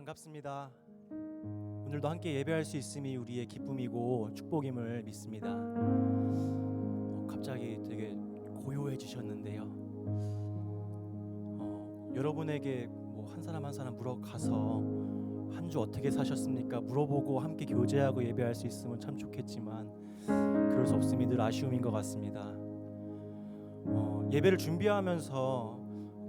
반갑습니다. 오늘도 함께 예배할 수 있음이 우리의 기쁨이고 축복임을 믿습니다. 갑자기 되게 고요해지셨는데요. 여러분에게 한 사람 한 사람 물어가서 한 주 어떻게 사셨습니까? 물어보고 함께 교제하고 예배할 수 있으면 참 좋겠지만 그럴 수 없음이 늘 아쉬움인 것 같습니다. 예배를 준비하면서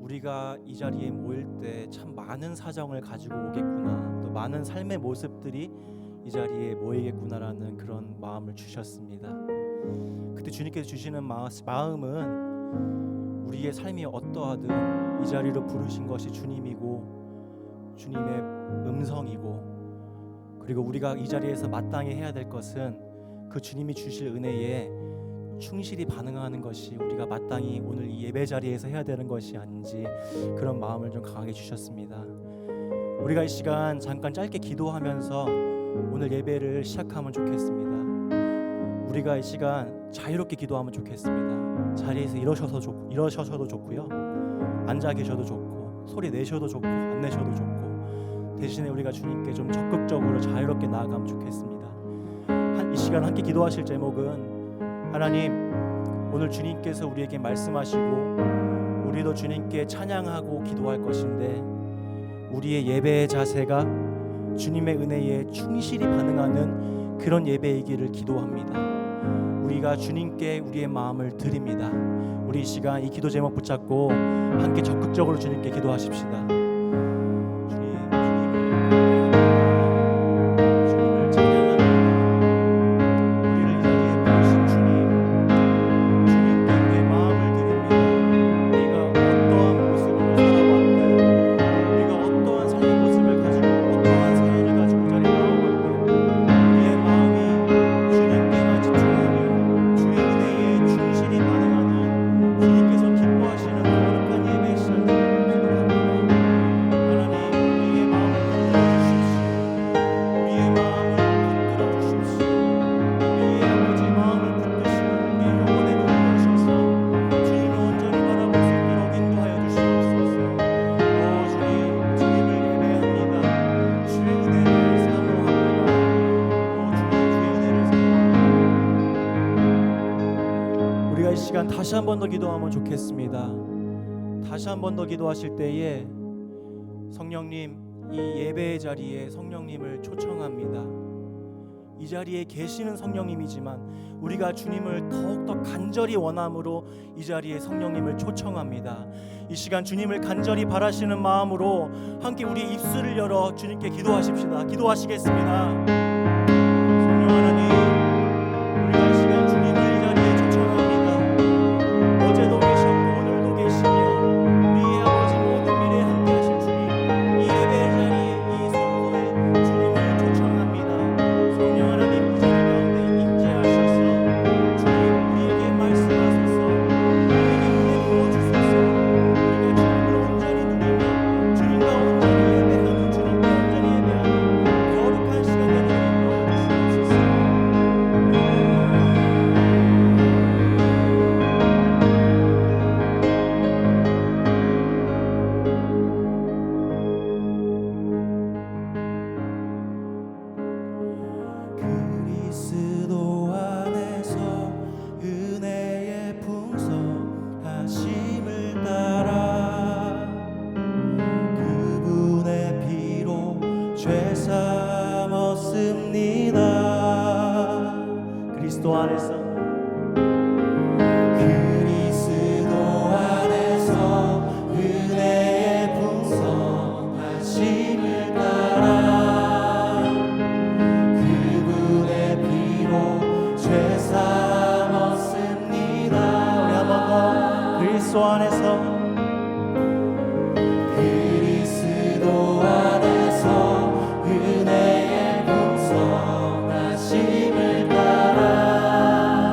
우리가 이 자리에 모일 때 참 많은 사정을 가지고 오겠구나, 또 많은 삶의 모습들이 이 자리에 모이겠구나라는 그런 마음을 주셨습니다. 그때 주님께서 주시는 마음은 우리의 삶이 어떠하든 이 자리로 부르신 것이 주님이고 주님의 음성이고, 그리고 우리가 이 자리에서 마땅히 해야 될 것은 그 주님이 주실 은혜에 충실히 반응하는 것이 우리가 마땅히 오늘 이 예배 자리에서 해야 되는 것이 아닌지 그런 마음을 좀 강하게 주셨습니다. 우리가 이 시간 잠깐 짧게 기도하면서 오늘 예배를 시작하면 좋겠습니다. 우리가 이 시간 자유롭게 기도하면 좋겠습니다. 자리에서 일어서셔도 좋고요, 앉아 계셔도 좋고, 소리 내셔도 좋고 안 내셔도 좋고, 대신에 우리가 주님께 좀 적극적으로 자유롭게 나아가면 좋겠습니다. 이 시간 함께 기도하실 제목은, 하나님, 오늘 주님께서 우리에게 말씀하시고 우리도 주님께 찬양하고 기도할 것인데 우리의 예배의 자세가 주님의 은혜에 충실히 반응하는 그런 예배이기를 기도합니다. 우리가 주님께 우리의 마음을 드립니다. 우리 이 시간 이 기도 제목 붙잡고 함께 적극적으로 주님께 기도하십시다. 다시 한 번 더 기도하면 좋겠습니다. 다시 한 번 더 기도하실 때에 성령님, 이 예배의 자리에 성령님을 초청합니다. 이 자리에 계시는 성령님이지만 우리가 주님을 더욱더 간절히 원함으로 이 자리에 성령님을 초청합니다. 이 시간 주님을 간절히 바라시는 마음으로 함께 우리의 입술을 열어 주님께 기도하십시다. 기도하시겠습니다. 성령 하나님, 우리가 이 시간 주님을 이 자리에 초청합니다. 어제도 계셨고 오늘도 계시며 우리의 아버지 모든 미래에 함께 하실 주님, 이 예배의 자리에 이 성소에 주님을 초청합니다. 성령 하나님, 이 자리 가운데 임재하셔서 주님 우리에게 말씀하소서, 우리에게 은혜 부어주소서. 우리가 주님을 온전히 누리며 주님과 온전히 예배하는, 주님께 온전히 예배하는 거룩한 시간 되도록 인도하여 주시옵소서. 그리스도 안에서 은혜의 풍성하심을 따라 그분의 피로 죄 삼았습니다. 그리스도 안에서 은혜의 풍성하심을 따라 그분의 피로 죄 삼았습니다. 우리 한 번 더 그리스도 안에서 은혜의 풍성하심을 따라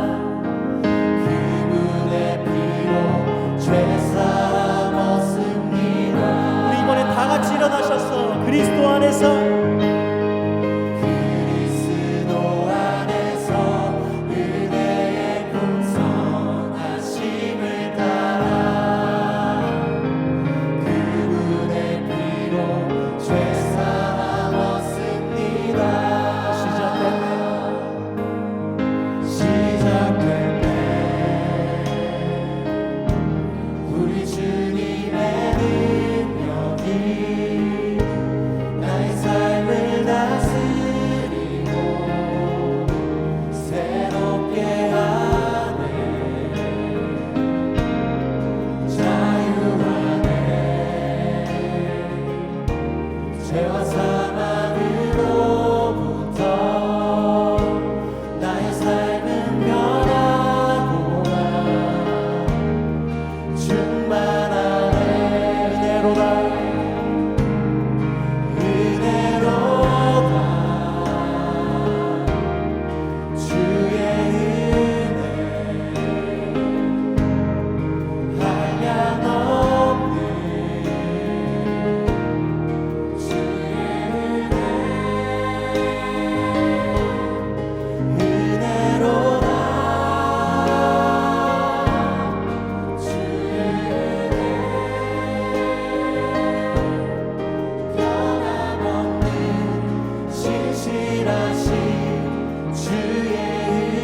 신실하신 주의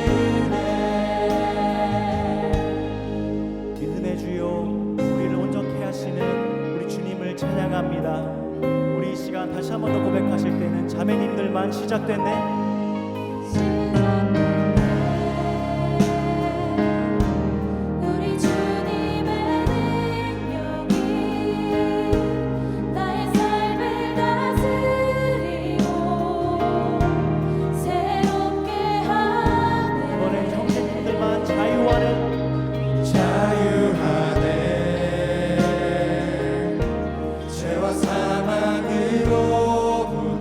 은혜. 믿음의 주요, 우리를 온전케 하시는 우리 주님을 찬양합니다. 우리 이 시간 다시 한 번 더 고백하실 때는 자매님들만 시작됐네. 우리 주님의 능력이 나의 삶을 다스리고 새롭게 하네. 이번엔 형제님들만 자유하는 죄와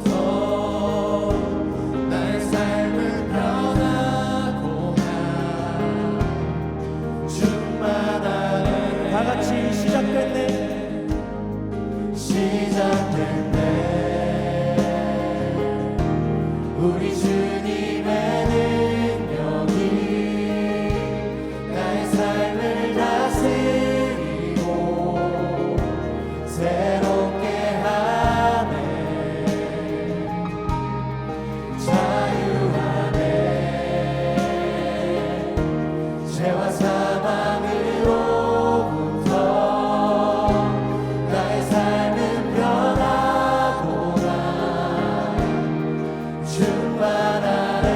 사망으로부터 나의 삶을 변하고 나 충만하네. 다 같이 시작됐네. 시작됐네. 우리 주님의 능력이 나의 삶을 다스리고 새롭게 하네. 자유하네. 죄와 사망으로부터 나의 삶은 변하고 나 충만하네.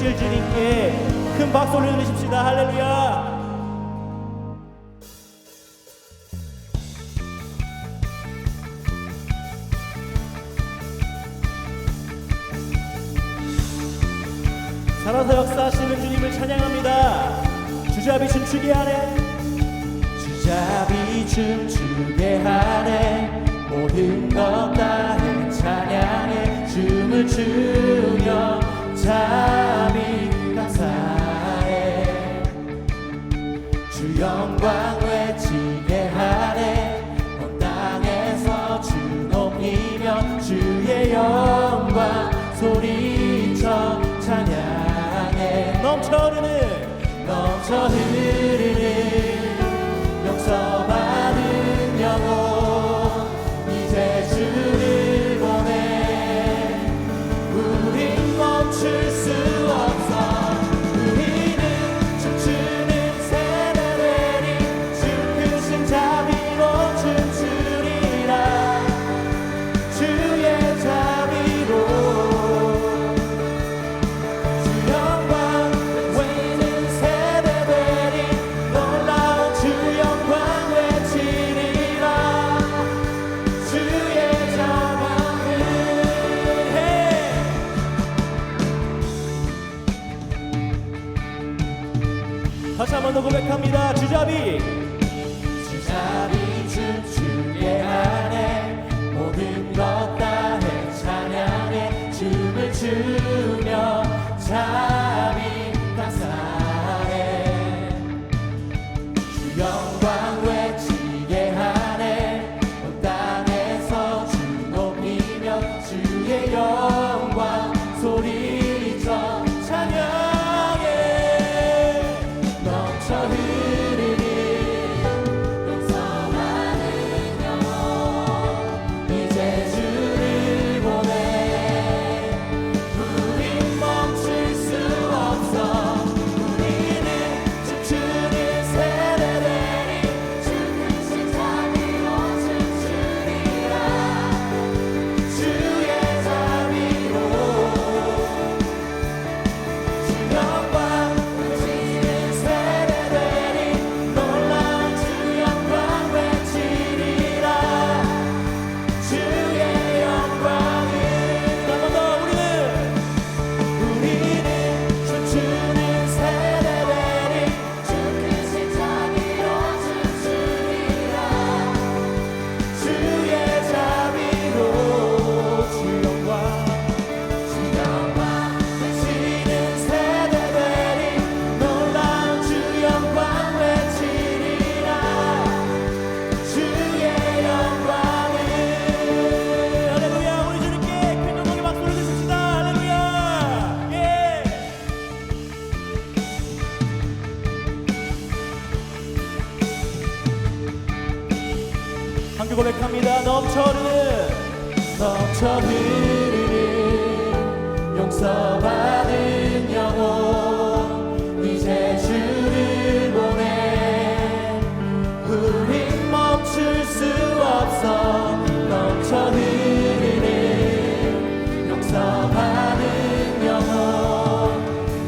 되실 주님께 큰 박수 올려드리십시다. 할렐루야. 살아서 역사하시는 주님을 찬양합니다. 주잡이 춤추게 하네. 주잡이 춤추게 하네. 모든 것 다 찬양해. 춤을 추며 잡이 감사해. 주 영광 외치게 하네. 온 땅에서 주 높이며 주의 영광 소리쳐 찬양해. 넘쳐 흐르는 용서받은 영혼 이제 주를 보내. 우린 멈출 수 없어. 우리는 춤추는 세대 되리. 주 크신 자비로 춤추리라. 주의 자비로 주 영광 외는 세대 되리. 놀라운 주 영광 외치리라. 주의 자비를 해. 다시 한 번 더 고백합니다. 주잡이 춤추게 하네. 모든 것 다 찬양해. 춤을 추며 자비 감사해. 주 영광 외치게 하네. 온 땅에서 주 높이며 주의 영광 소리쳐 찬양해. 넘쳐 흐르는 용서받은 영혼 이제 주를 보내. 우린 멈출 수 없어. 우리는 춤추는 세대 되리. 주 크신 자비로 춤추리라. 주의 자비로 주 영광 외치는 세대 되리. 놀라운 주 영광 외치리라. 주의 영광을 한 번 더. 우리는 춤추는 세대 되리. 주 크신 자비로 춤추리라. 주의 자비로 주 영광 외치는 세대 되리. 놀라운 주 영광 외치리라. 주의 영광을. 할렐루야. 우리 주님께 큰 영광의 박수 올려주십시다. 할렐루야. 예. 함께 고백합니다. 넘쳐 흐르는 용서받은 영혼 이제 주를 보내. 우린 멈출 수 없어. 넘쳐 흐르는 용서받은 영혼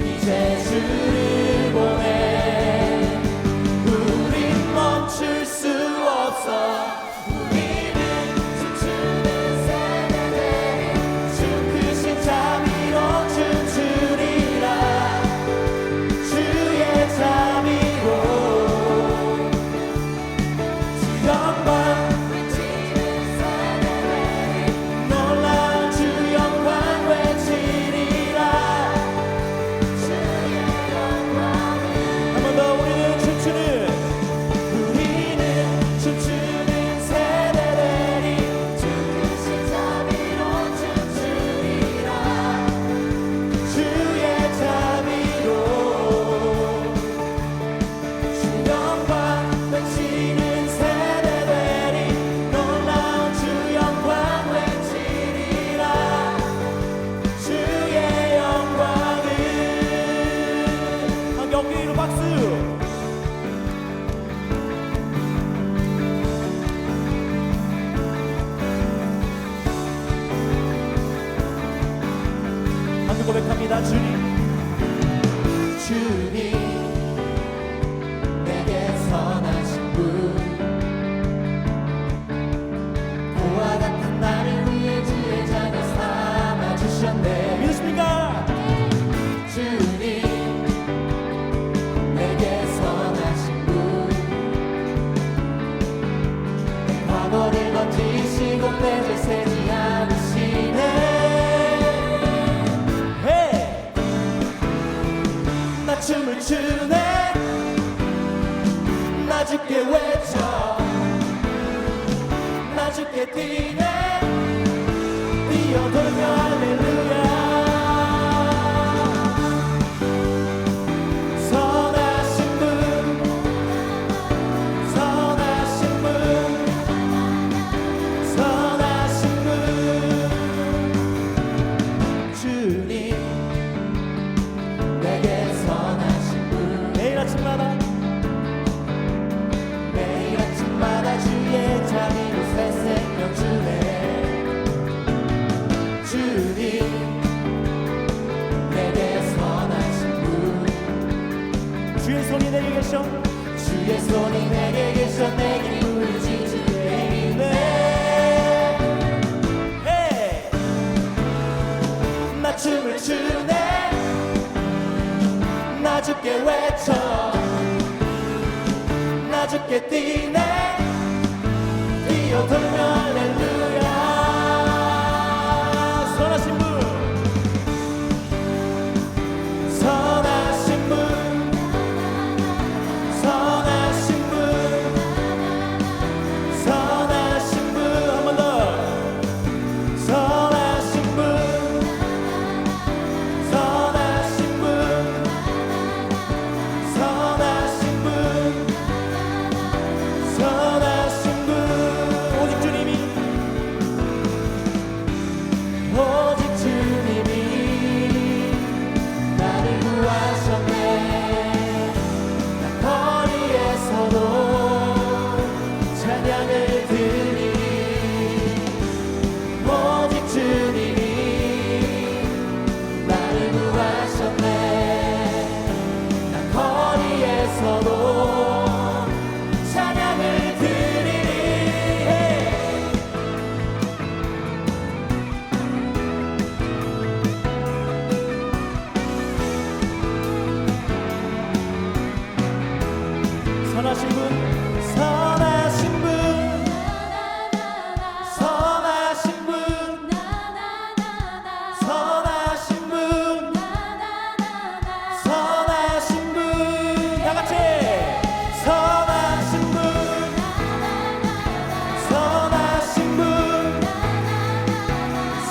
이제 주를 보내. 우린 멈출 수 없어. 우리는 춤추는 세대 되리. 주 크신 자비로 춤추리. 과거를 던지시고 내 죄 세지 않으시네. Hey! 나 춤을 추네. 나 주께 외쳐. 나 주께 뛰네. 뛰어돌며 할렐루야. 선하신 분, 선하신 분, 선하신 분. 주님 내게 선하신 분. 매일 아침마다 매일 아침마다 주의 자비로 새 생명 주네. 주님 내게 선하신 분. 주의 손이 내게 계셔. 주의 손이 내게 계셔 내게 부르짖을 때이네. Hey! 나 춤을 추네. 나 주께 외쳐. 나 주께 뛰네. 뛰어돌며 할렐루야. 선하신 분, 선하신 분, 선하신 분, 선하신 분. 한 번 더. 선하신 분, 선하신 분, 선하신 분, 선하신 분. 오직 주님이, 오직 주님이 나를 구하셨네. 나 거리에서도 찬양을 드리니. 오직 주님이 나를 구하셨네. 나 거리에서도 찬양을 드리니. 선하신 분, 선하신 분, 선하신 분, 선하신 분, 선하신 분. 다 같이. 선하신 분, 선하신 분,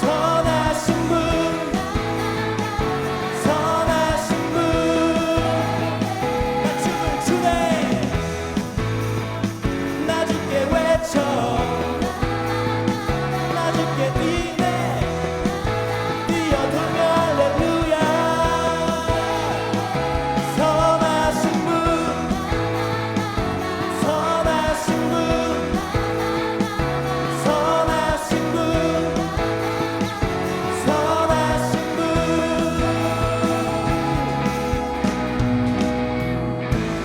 선하신 분, 선하신 분. 나 춤을 추네. 나 주께 외쳐. 나 주께 뛰네. 뛰어돌며 할렐루야. 선하신 분, 선하신 분, 선하신 분, 선하신 분.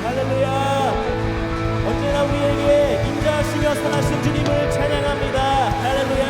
할렐루야. 언제나 우리에게 인자하시며 선하신 주님을 찬양합니다. 할렐루야.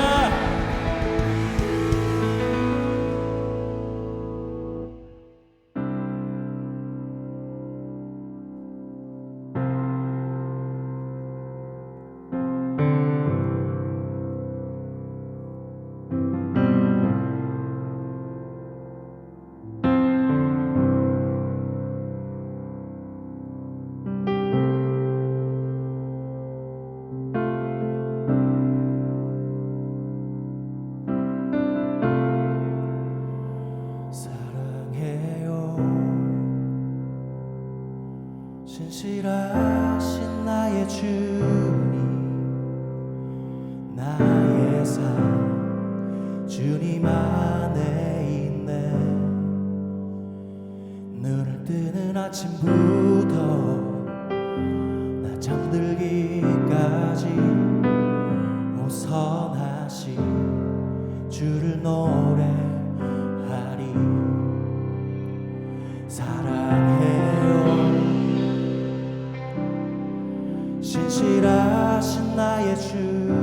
사랑해요. 신실하신 나의 주님, 나의 삶 주님 안에 있네. 눈을 뜨는 아침부터 나 잠들기까지 오 선하신 주를 노래하리. 사랑해요. 신실하신 나의 주님,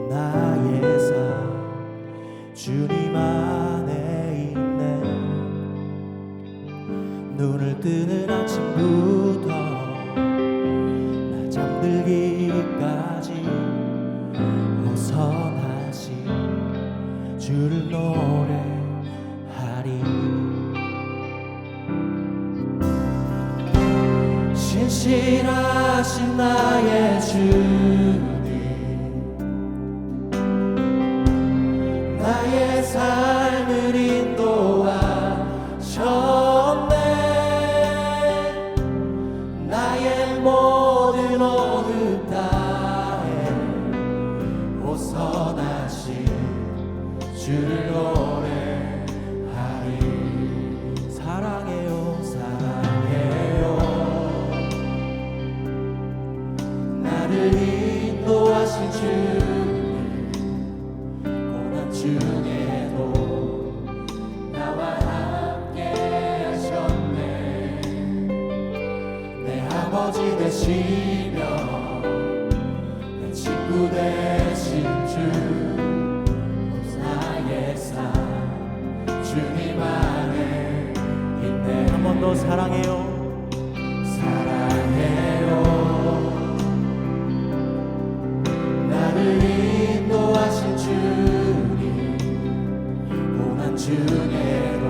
나의 삶 주님 안에 있네. 눈을 뜨는 아침부터 나 잠들기까지 주를 노래하리. 신실하신 나의 주님, 나의 삶을 인도하셨네. 나의 모든 어둠 다해 호선하신 주를 노래하리. 사랑해요 사랑해요. 나를 인도하신 주님, 고난 중에도 나와 함께 하셨네. 내 아버지 되시며 내 친구 되신 주, 나의 삶 주님 안에 있네. 한 번 더 사랑해요 사랑해요. 나를 인도하신 주님, 고난 중에도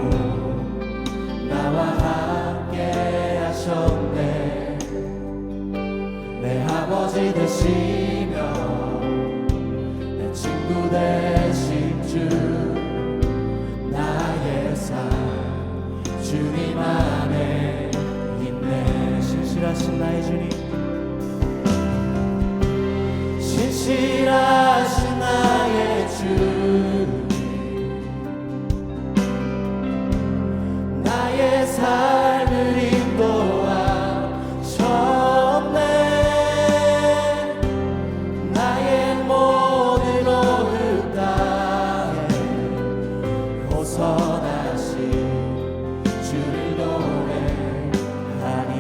나와 함께 하셨네. 내 아버지 되시며 내 친구 되신 주, 나의 삶 주님 안에 있네. 신실하신 나의 주님, 신실하신 나의 주님, 나의 삶을 인도하셨네. 나의 모든 어둠 다해 호선하신 주를 노래하리.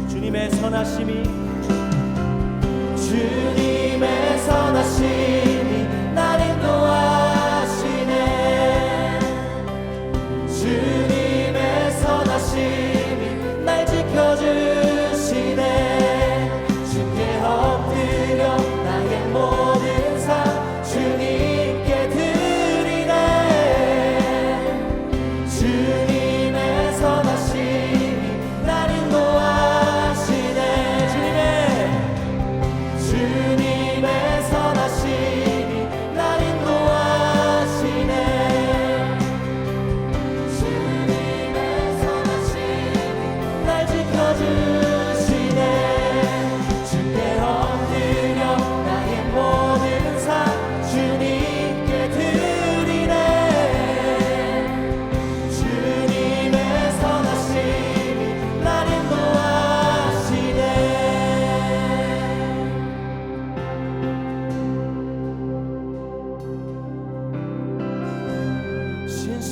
주님의 선하심이, 주님의 선하심이 날 인도하시네. 주님의 선하심이 날 지켜주시네. 주께 엎드려 나의 모든 삶 주님께 드리네. 주님의 선하심이 날 인도하시네. 주님의 선하심이 날 인도하시네. 주님의 선하심이 날 지켜주시네. 주께 엎드려 나의 모든 삶 주님께 드리네. 주님의 선하심이 날 인도하시네.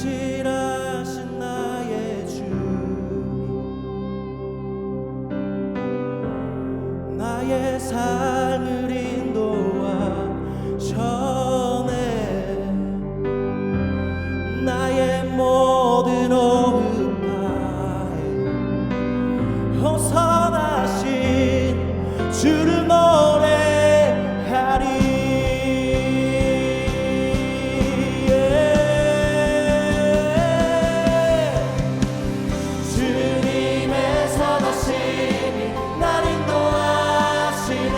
신실하신 나의 주님, 나의 삶을 인도하셨네. 나의 모든 어둠 다해 호선하신 주를 노래하리. 주님의 선하심이 날 인도하시네.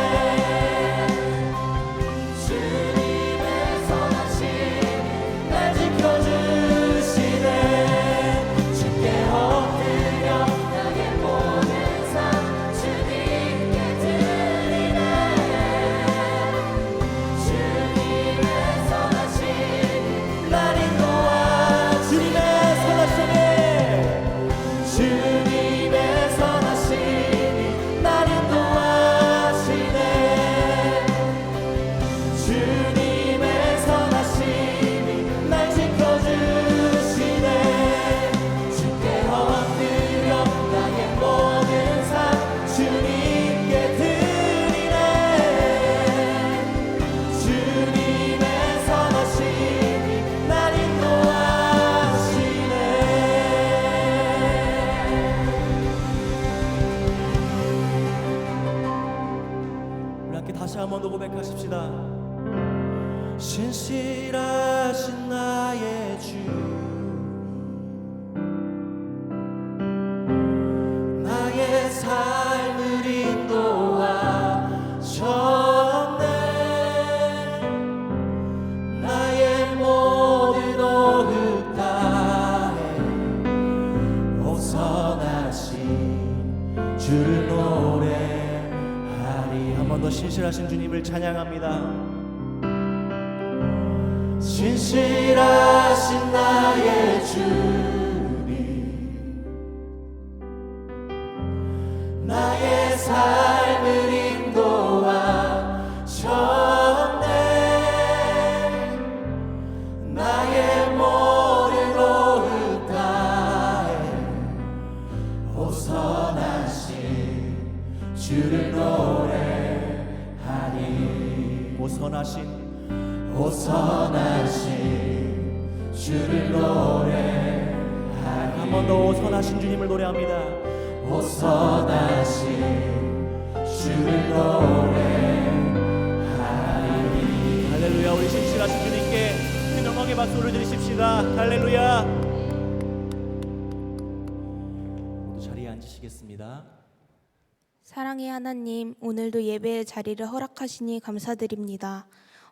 주님의 선하심이 날 지켜주시네. 주께 엎드려 나의 모든 삶 주님께 드리네. 주님의 선하심이 날 인도하. 주님의 선하심이, 주님의 선하심이 날 인도하시네. 주님의 선하심이 날 지켜주시네. 주께 엎드려 나의 모든 삶 주님께 드리네. 주님의 선하심이 날 인도하시네. 우리 함께 다시 한 번 더 고백하십시다. 신실하신 나의 주, 나의 삶을 인도하셨네. 나의 모든 오흙 다해 오선하신 주를 노래하리. 한 번 더 신실하신 주님을 찬양합니다. 신실하신 나의 주님, 나의 삶을 인도하셨네. 나의 모든 오흙 다해 오선하신 주를 노래하리. 오선하신 주를 노래하리. 한 번 더 오선하신 주님을 노래합니다. 오선하신 주를 노래하리. 할렐루야. 우리 신실하신 주님께 큰 영광의 박수를 드리십시다. 할렐루야. 모두 자리에 앉으시겠습니다. 사랑의 하나님, 오늘도 예배의 자리를 허락하시니 감사드립니다.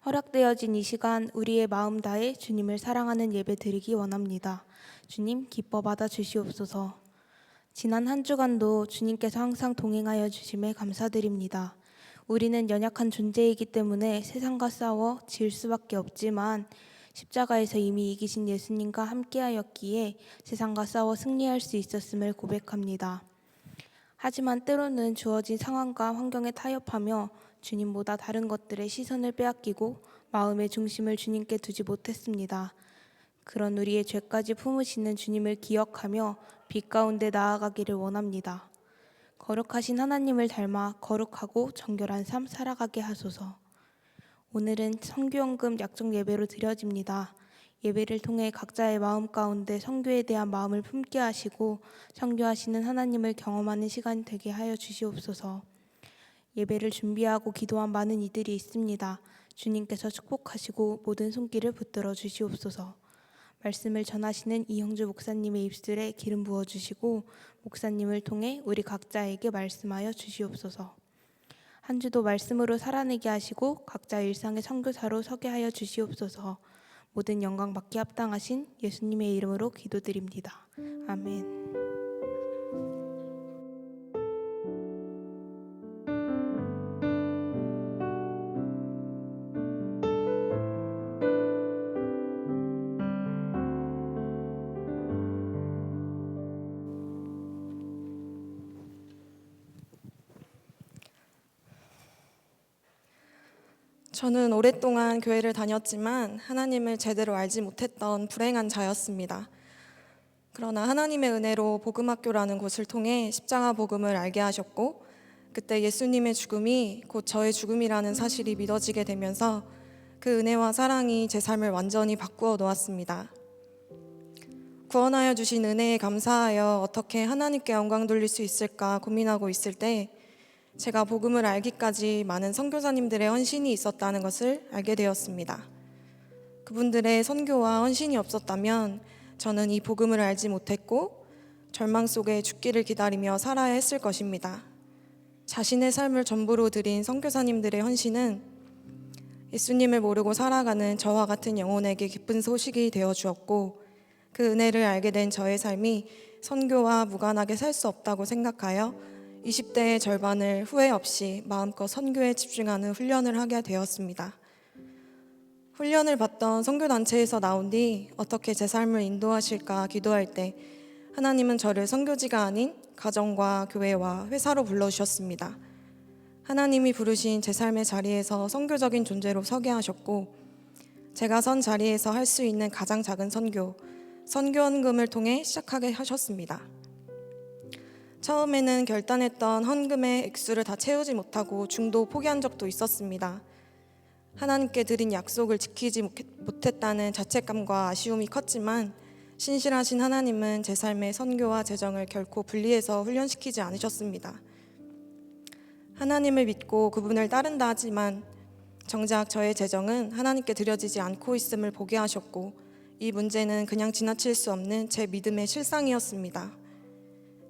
허락되어진 이 시간 우리의 마음 다해 주님을 사랑하는 예배 드리기 원합니다. 주님 기뻐 받아 주시옵소서. 지난 한 주간도 주님께서 항상 동행하여 주심에 감사드립니다. 우리는 연약한 존재이기 때문에 세상과 싸워 질 수밖에 없지만 십자가에서 이미 이기신 예수님과 함께하였기에 세상과 싸워 승리할 수 있었음을 고백합니다. 하지만 때로는 주어진 상황과 환경에 타협하며 주님보다 다른 것들의 시선을 빼앗기고 마음의 중심을 주님께 두지 못했습니다. 그런 우리의 죄까지 품으시는 주님을 기억하며 빛 가운데 나아가기를 원합니다. 거룩하신 하나님을 닮아 거룩하고 정결한 삶 살아가게 하소서. 오늘은 선교연금 약정 예배로 드려집니다. 예배를 통해 각자의 마음 가운데 선교에 대한 마음을 품게 하시고 선교하시는 하나님을 경험하는 시간이 되게 하여 주시옵소서. 예배를 준비하고 기도한 많은 이들이 있습니다. 주님께서 축복하시고 모든 손길을 붙들어 주시옵소서. 말씀을 전하시는 이형주 목사님의 입술에 기름 부어주시고 목사님을 통해 우리 각자에게 말씀하여 주시옵소서. 한 주도 말씀으로 살아내게 하시고 각자의 일상의 선교사로 서게 하여 주시옵소서. 모든 영광 받기 합당하신 예수님의 이름으로 기도드립니다. 아멘. 저는 오랫동안 교회를 다녔지만 하나님을 제대로 알지 못했던 불행한 자였습니다. 그러나 하나님의 은혜로 복음학교라는 곳을 통해 십자가 복음을 알게 하셨고 그때 예수님의 죽음이 곧 저의 죽음이라는 사실이 믿어지게 되면서 그 은혜와 사랑이 제 삶을 완전히 바꾸어 놓았습니다. 구원하여 주신 은혜에 감사하여 어떻게 하나님께 영광 돌릴 수 있을까 고민하고 있을 때 제가 복음을 알기까지 많은 선교사님들의 헌신이 있었다는 것을 알게 되었습니다. 그분들의 선교와 헌신이 없었다면 저는 이 복음을 알지 못했고 절망 속에 죽기를 기다리며 살아야 했을 것입니다. 자신의 삶을 전부로 드린 선교사님들의 헌신은 예수님을 모르고 살아가는 저와 같은 영혼에게 기쁜 소식이 되어 주었고 그 은혜를 알게 된 저의 삶이 선교와 무관하게 살 수 없다고 생각하여 20대의 절반을 후회 없이 마음껏 선교에 집중하는 훈련을 하게 되었습니다. 훈련을 받던 선교단체에서 나온 뒤 어떻게 제 삶을 인도하실까 기도할 때 하나님은 저를 선교지가 아닌 가정과 교회와 회사로 불러주셨습니다. 하나님이 부르신 제 삶의 자리에서 선교적인 존재로 서게 하셨고 제가 선 자리에서 할 수 있는 가장 작은 선교, 선교헌금을 통해 시작하게 하셨습니다. 처음에는 결단했던 헌금의 액수를 다 채우지 못하고 중도 포기한 적도 있었습니다. 하나님께 드린 약속을 지키지 못했다는 자책감과 아쉬움이 컸지만 신실하신 하나님은 제 삶의 선교와 재정을 결코 분리해서 훈련시키지 않으셨습니다. 하나님을 믿고 그분을 따른다 하지만 정작 저의 재정은 하나님께 드려지지 않고 있음을 보게 하셨고, 이 문제는 그냥 지나칠 수 없는 제 믿음의 실상이었습니다.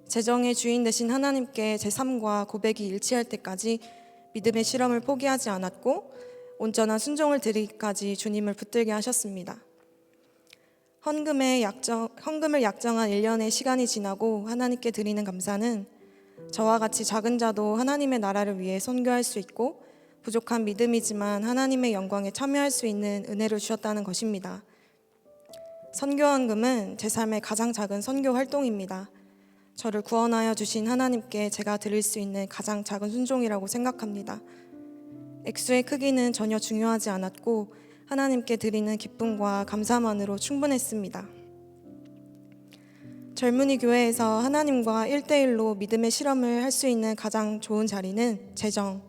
재정의 주인 되신 하나님께 제 삶과 고백이 일치할 때까지 믿음의 실험을 포기하지 않았고, 온전한 순종을 드리기까지 주님을 붙들게 하셨습니다. 헌금을 약정한 1년의 시간이 지나고 하나님께 드리는 감사는 저와 같이 작은 자도 하나님의 나라를 위해 선교할 수 있고, 부족한 믿음이지만 하나님의 영광에 참여할 수 있는 은혜를 주셨다는 것입니다. 선교헌금은 제 삶의 가장 작은 선교 활동입니다. 저를 구원하여 주신 하나님께 제가 드릴 수 있는 가장 작은 순종이라고 생각합니다. 액수의 크기는 전혀 중요하지 않았고, 하나님께 드리는 기쁨과 감사만으로 충분했습니다. 젊은이 교회에서 하나님과 1대1로 믿음의 실험을 할 수 있는 가장 좋은 자리는 재정,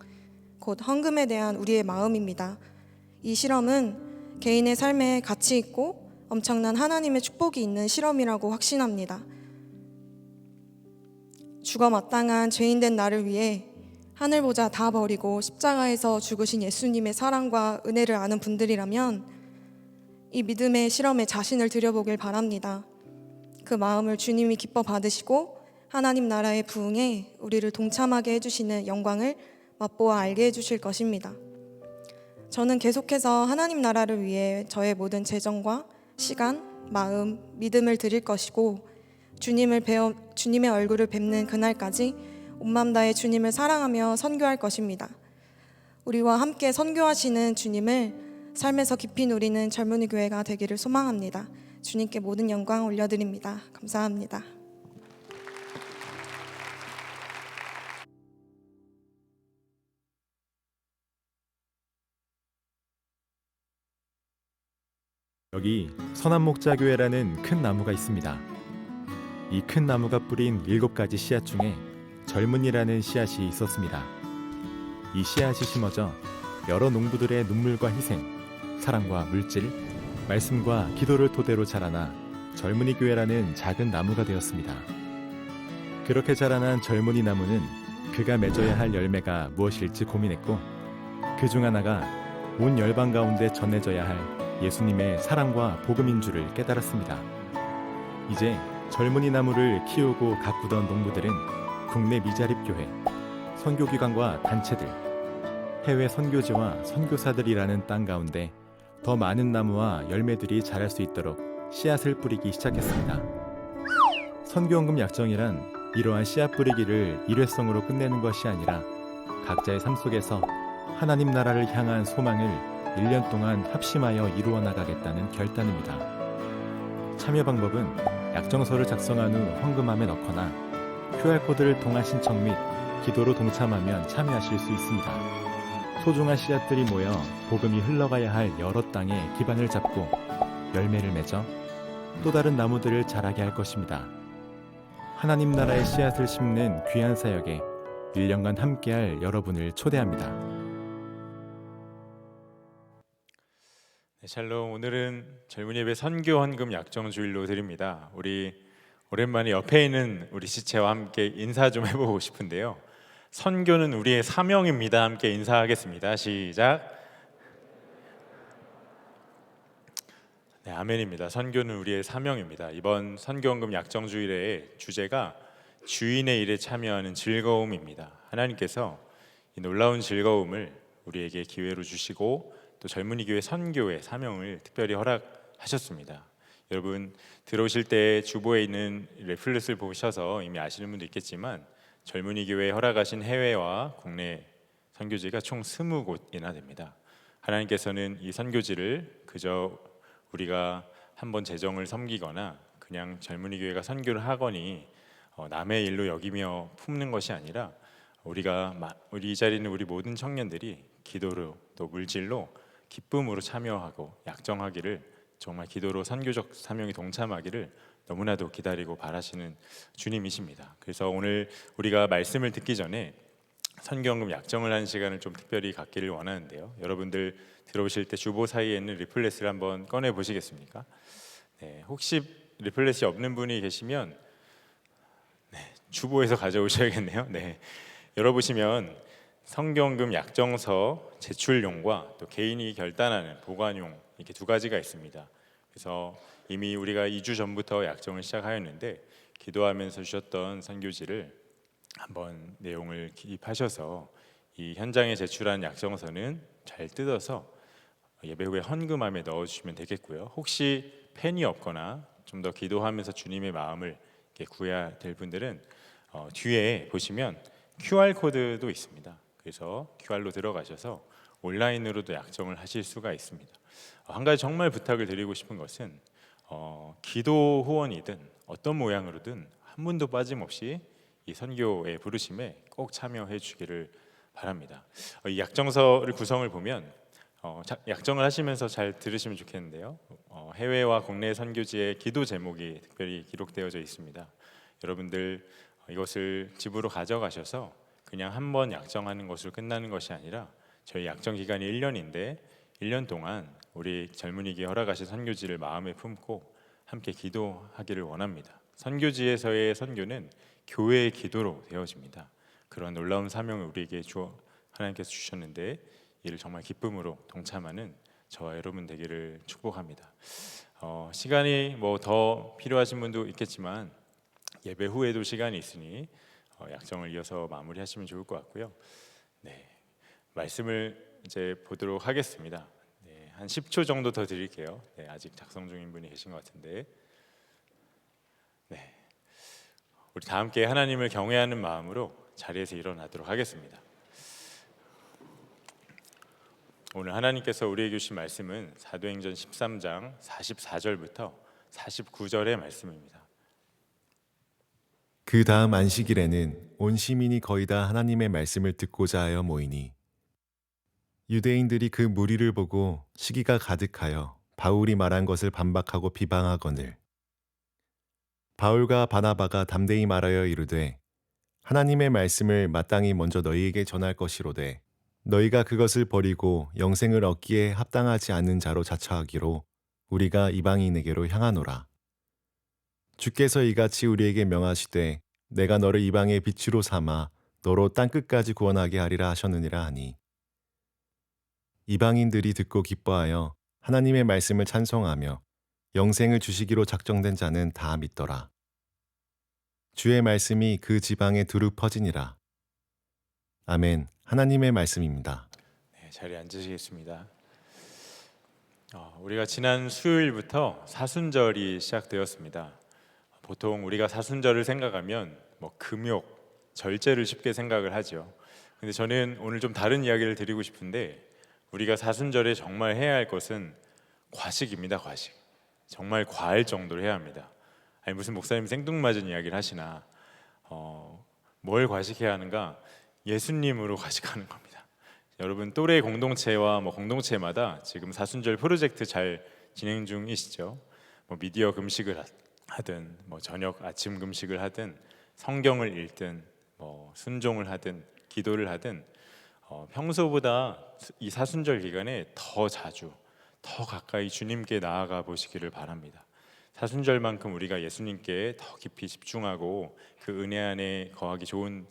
곧 헌금에 대한 우리의 마음입니다. 이 실험은 개인의 삶에 가치 있고 엄청난 하나님의 축복이 있는 실험이라고 확신합니다. 죽어 마땅한 죄인된 나를 위해 하늘 보자 다 버리고 십자가에서 죽으신 예수님의 사랑과 은혜를 아는 분들이라면 이 믿음의 실험에 자신을 들여보길 바랍니다. 그 마음을 주님이 기뻐 받으시고 하나님 나라의 부흥에 우리를 동참하게 해주시는 영광을 맛보아 알게 해주실 것입니다. 저는 계속해서 하나님 나라를 위해 저의 모든 재정과 시간, 마음, 믿음을 드릴 것이고, 주님의 얼굴을 뵙는 그날까지 온 마음 다해 주님을 사랑하며 선교할 것입니다. 우리와 함께 선교하시는 주님을 삶에서 깊이 누리는 젊은이 교회가 되기를 소망합니다. 주님께 모든 영광 올려드립니다. 감사합니다. 여기 선한목자교회라는 큰 나무가 있습니다. 이 큰 나무가 뿌린 7가지 씨앗 중에 젊은이라는 씨앗이 있었습니다. 이 씨앗이 심어져 여러 농부들의 눈물과 희생, 사랑과 물질, 말씀과 기도를 토대로 자라나 젊은이 교회라는 작은 나무가 되었습니다. 그렇게 자라난 젊은이 나무는 그가 맺어야 할 열매가 무엇일지 고민했고, 그중 하나가 온 열방 가운데 전해져야 할 예수님의 사랑과 복음인 줄을 깨달았습니다. 이제 젊은이 나무를 키우고 가꾸던 농부들은 국내 미자립 교회, 선교기관과 단체들, 해외 선교지와 선교사들이라는 땅 가운데 더 많은 나무와 열매들이 자랄 수 있도록 씨앗을 뿌리기 시작했습니다. 선교헌금 약정이란 이러한 씨앗 뿌리기를 일회성으로 끝내는 것이 아니라 각자의 삶 속에서 하나님 나라를 향한 소망을 1년 동안 합심하여 이루어 나가겠다는 결단입니다. 참여 방법은 약정서를 작성한 후 헌금함에 넣거나 QR코드를 통한 신청 및 기도로 동참하면 참여하실 수 있습니다. 소중한 씨앗들이 모여 복음이 흘러가야 할 여러 땅에 기반을 잡고 열매를 맺어 또 다른 나무들을 자라게 할 것입니다. 하나님 나라의 씨앗을 심는 귀한 사역에 1년간 함께할 여러분을 초대합니다. 네, 샬롬. 오늘은 젊은 예배 선교 헌금 약정 주일로 드립니다. 우리 오랜만에 옆에 있는 우리 지체와 함께 인사 좀 해보고 싶은데요. 선교는 우리의 사명입니다. 함께 인사하겠습니다. 시작. 네, 아멘입니다. 선교는 우리의 사명입니다. 이번 선교 헌금 약정 주일의 주제가 주인의 일에 참여하는 즐거움입니다. 하나님께서 이 놀라운 즐거움을 우리에게 기회로 주시고 또 젊은이 교회 선교의 사명을 특별히 허락하셨습니다. 여러분 들어오실 때 주보에 있는 레플렛을 보셔서 이미 아시는 분도 있겠지만 젊은이 교회에 허락하신 해외와 국내 선교지가 총 20곳이나 됩니다. 하나님께서는 이 선교지를 그저 우리가 한번 재정을 섬기거나 그냥 젊은이 교회가 선교를 하거니 남의 일로 여기며 품는 것이 아니라 우리 이 자리는 우리 모든 청년들이 기도로 또 물질로 기쁨으로 참여하고 약정하기를, 정말 기도로 선교적 사명이 동참하기를 너무나도 기다리고 바라시는 주님이십니다. 그래서 오늘 우리가 말씀을 듣기 전에 선교헌금 약정을 하는 시간을 좀 특별히 갖기를 원하는데요. 여러분들 들어오실 때 주보 사이에 있는 리플렛을 한번 꺼내 보시겠습니까? 네, 혹시 리플렛이 없는 분이 계시면 주보에서 가져오셔야겠네요. 네, 열어보시면 성경금 약정서 제출용과 또 개인이 결단하는 보관용 이렇게 두 가지가 있습니다. 그래서 이미 우리가 2주 전부터 약정을 시작하였는데 기도하면서 주셨던 선교지를 한번 내용을 기입하셔서 이 현장에 제출한 약정서는 잘 뜯어서 예배 후에 헌금함에 넣어주시면 되겠고요. 혹시 펜이 없거나 좀 더 기도하면서 주님의 마음을 이렇게 구해야 될 분들은 뒤에 보시면 QR 코드도 있습니다. 그래서 QR로 들어가셔서 온라인으로도 약정을 하실 수가 있습니다. 한 가지 정말 부탁을 드리고 싶은 것은 기도 후원이든 어떤 모양으로든 한 분도 빠짐없이 이 선교의 부르심에 꼭 참여해 주기를 바랍니다. 이 약정서를 구성을 보면 약정을 하시면서 잘 들으시면 좋겠는데요. 해외와 국내 선교지의 기도 제목이 특별히 기록되어져 있습니다. 여러분들 이것을 집으로 가져가셔서 그냥 한 번 약정하는 것으로 끝나는 것이 아니라 저희 약정 기간이 1년인데 1년 동안 우리 젊은이에게 허락하신 선교지를 마음에 품고 함께 기도하기를 원합니다. 선교지에서의 선교는 교회의 기도로 되어집니다. 그런 놀라운 사명을 우리에게 하나님께서 주셨는데 이를 정말 기쁨으로 동참하는 저와 여러분 되기를 축복합니다. 시간이 뭐 더 필요하신 분도 있겠지만 예배 후에도 시간이 있으니 약정을 이어서 마무리하시면 좋을 것 같고요. 네, 말씀을 이제 보도록 하겠습니다. 네, 한 10초 정도 더 드릴게요. 네, 아직 작성 중인 분이 계신 것 같은데, 네, 우리 다 함께 하나님을 경외하는 마음으로 자리에서 일어나도록 하겠습니다. 오늘 하나님께서 우리에게 주신 말씀은 사도행전 13장 44절부터 49절의 말씀입니다. 그 다음 안식일에는 온 시민이 거의 다 하나님의 말씀을 듣고자 하여 모이니 유대인들이 그 무리를 보고 시기가 가득하여 바울이 말한 것을 반박하고 비방하거늘 바울과 바나바가 담대히 말하여 이르되 하나님의 말씀을 마땅히 먼저 너희에게 전할 것이로되 너희가 그것을 버리고 영생을 얻기에 합당하지 않는 자로 자처하기로 우리가 이방인에게로 향하노라. 주께서 이같이 우리에게 명하시되 내가 너를 이방의 빛으로 삼아 너로 땅끝까지 구원하게 하리라 하셨느니라 하니 이방인들이 듣고 기뻐하여 하나님의 말씀을 찬송하며 영생을 주시기로 작정된 자는 다 믿더라. 주의 말씀이 그 지방에 두루 퍼지니라. 아멘. 하나님의 말씀입니다. 네, 자리에 앉으시겠습니다. 우리가 지난 수요일부터 사순절이 시작되었습니다. 보통 우리가 사순절을 생각하면 뭐 금욕, 절제를 쉽게 생각을 하죠. 근데 저는 오늘 좀 다른 이야기를 드리고 싶은데 우리가 사순절에 정말 해야 할 것은 과식입니다. 과식. 정말 과할 정도로 해야 합니다. 아니 무슨 목사님 생뚱맞은 이야기를 하시나 뭘 과식해야 하는가? 예수님으로 과식하는 겁니다. 여러분 또래 공동체와 뭐 공동체마다 지금 사순절 프로젝트 잘 진행 중이시죠? 뭐 미디어 금식을 하든 뭐 저녁 아침 금식을 하든 성경을 읽든 뭐 순종을 하든 기도를 하든 평소보다 이 사순절 기간에 더 자주 더 가까이 주님께 나아가 보시기를 바랍니다. 사순절만큼 우리가 예수님께 더 깊이 집중하고 그 은혜 안에 거하기 좋은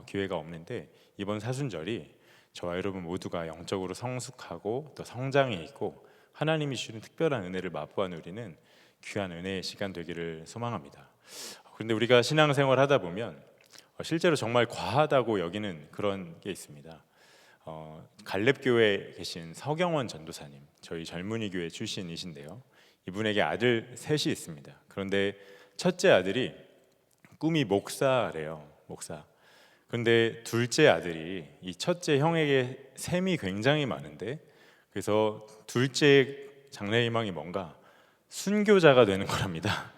기회가 없는데 이번 사순절이 저와 여러분 모두가 영적으로 성숙하고 또 성장해 있고 하나님이 주시는 특별한 은혜를 맛보아 누리는 귀한 은혜의 시간 되기를 소망합니다. 그런데 우리가 신앙생활 하다 보면 실제로 정말 과하다고 여기는 그런 게 있습니다. 갈렙교회에 계신 서경원 전도사님, 저희 젊은이 교회 출신이신데요. 이분에게 아들 셋이 있습니다. 그런데 첫째 아들이 꿈이 목사래요. 목사. 그런데 둘째 아들이 이 첫째 형에게 셈이 굉장히 많은데 그래서 둘째 장래희망이 뭔가 순교자가 되는 거랍니다.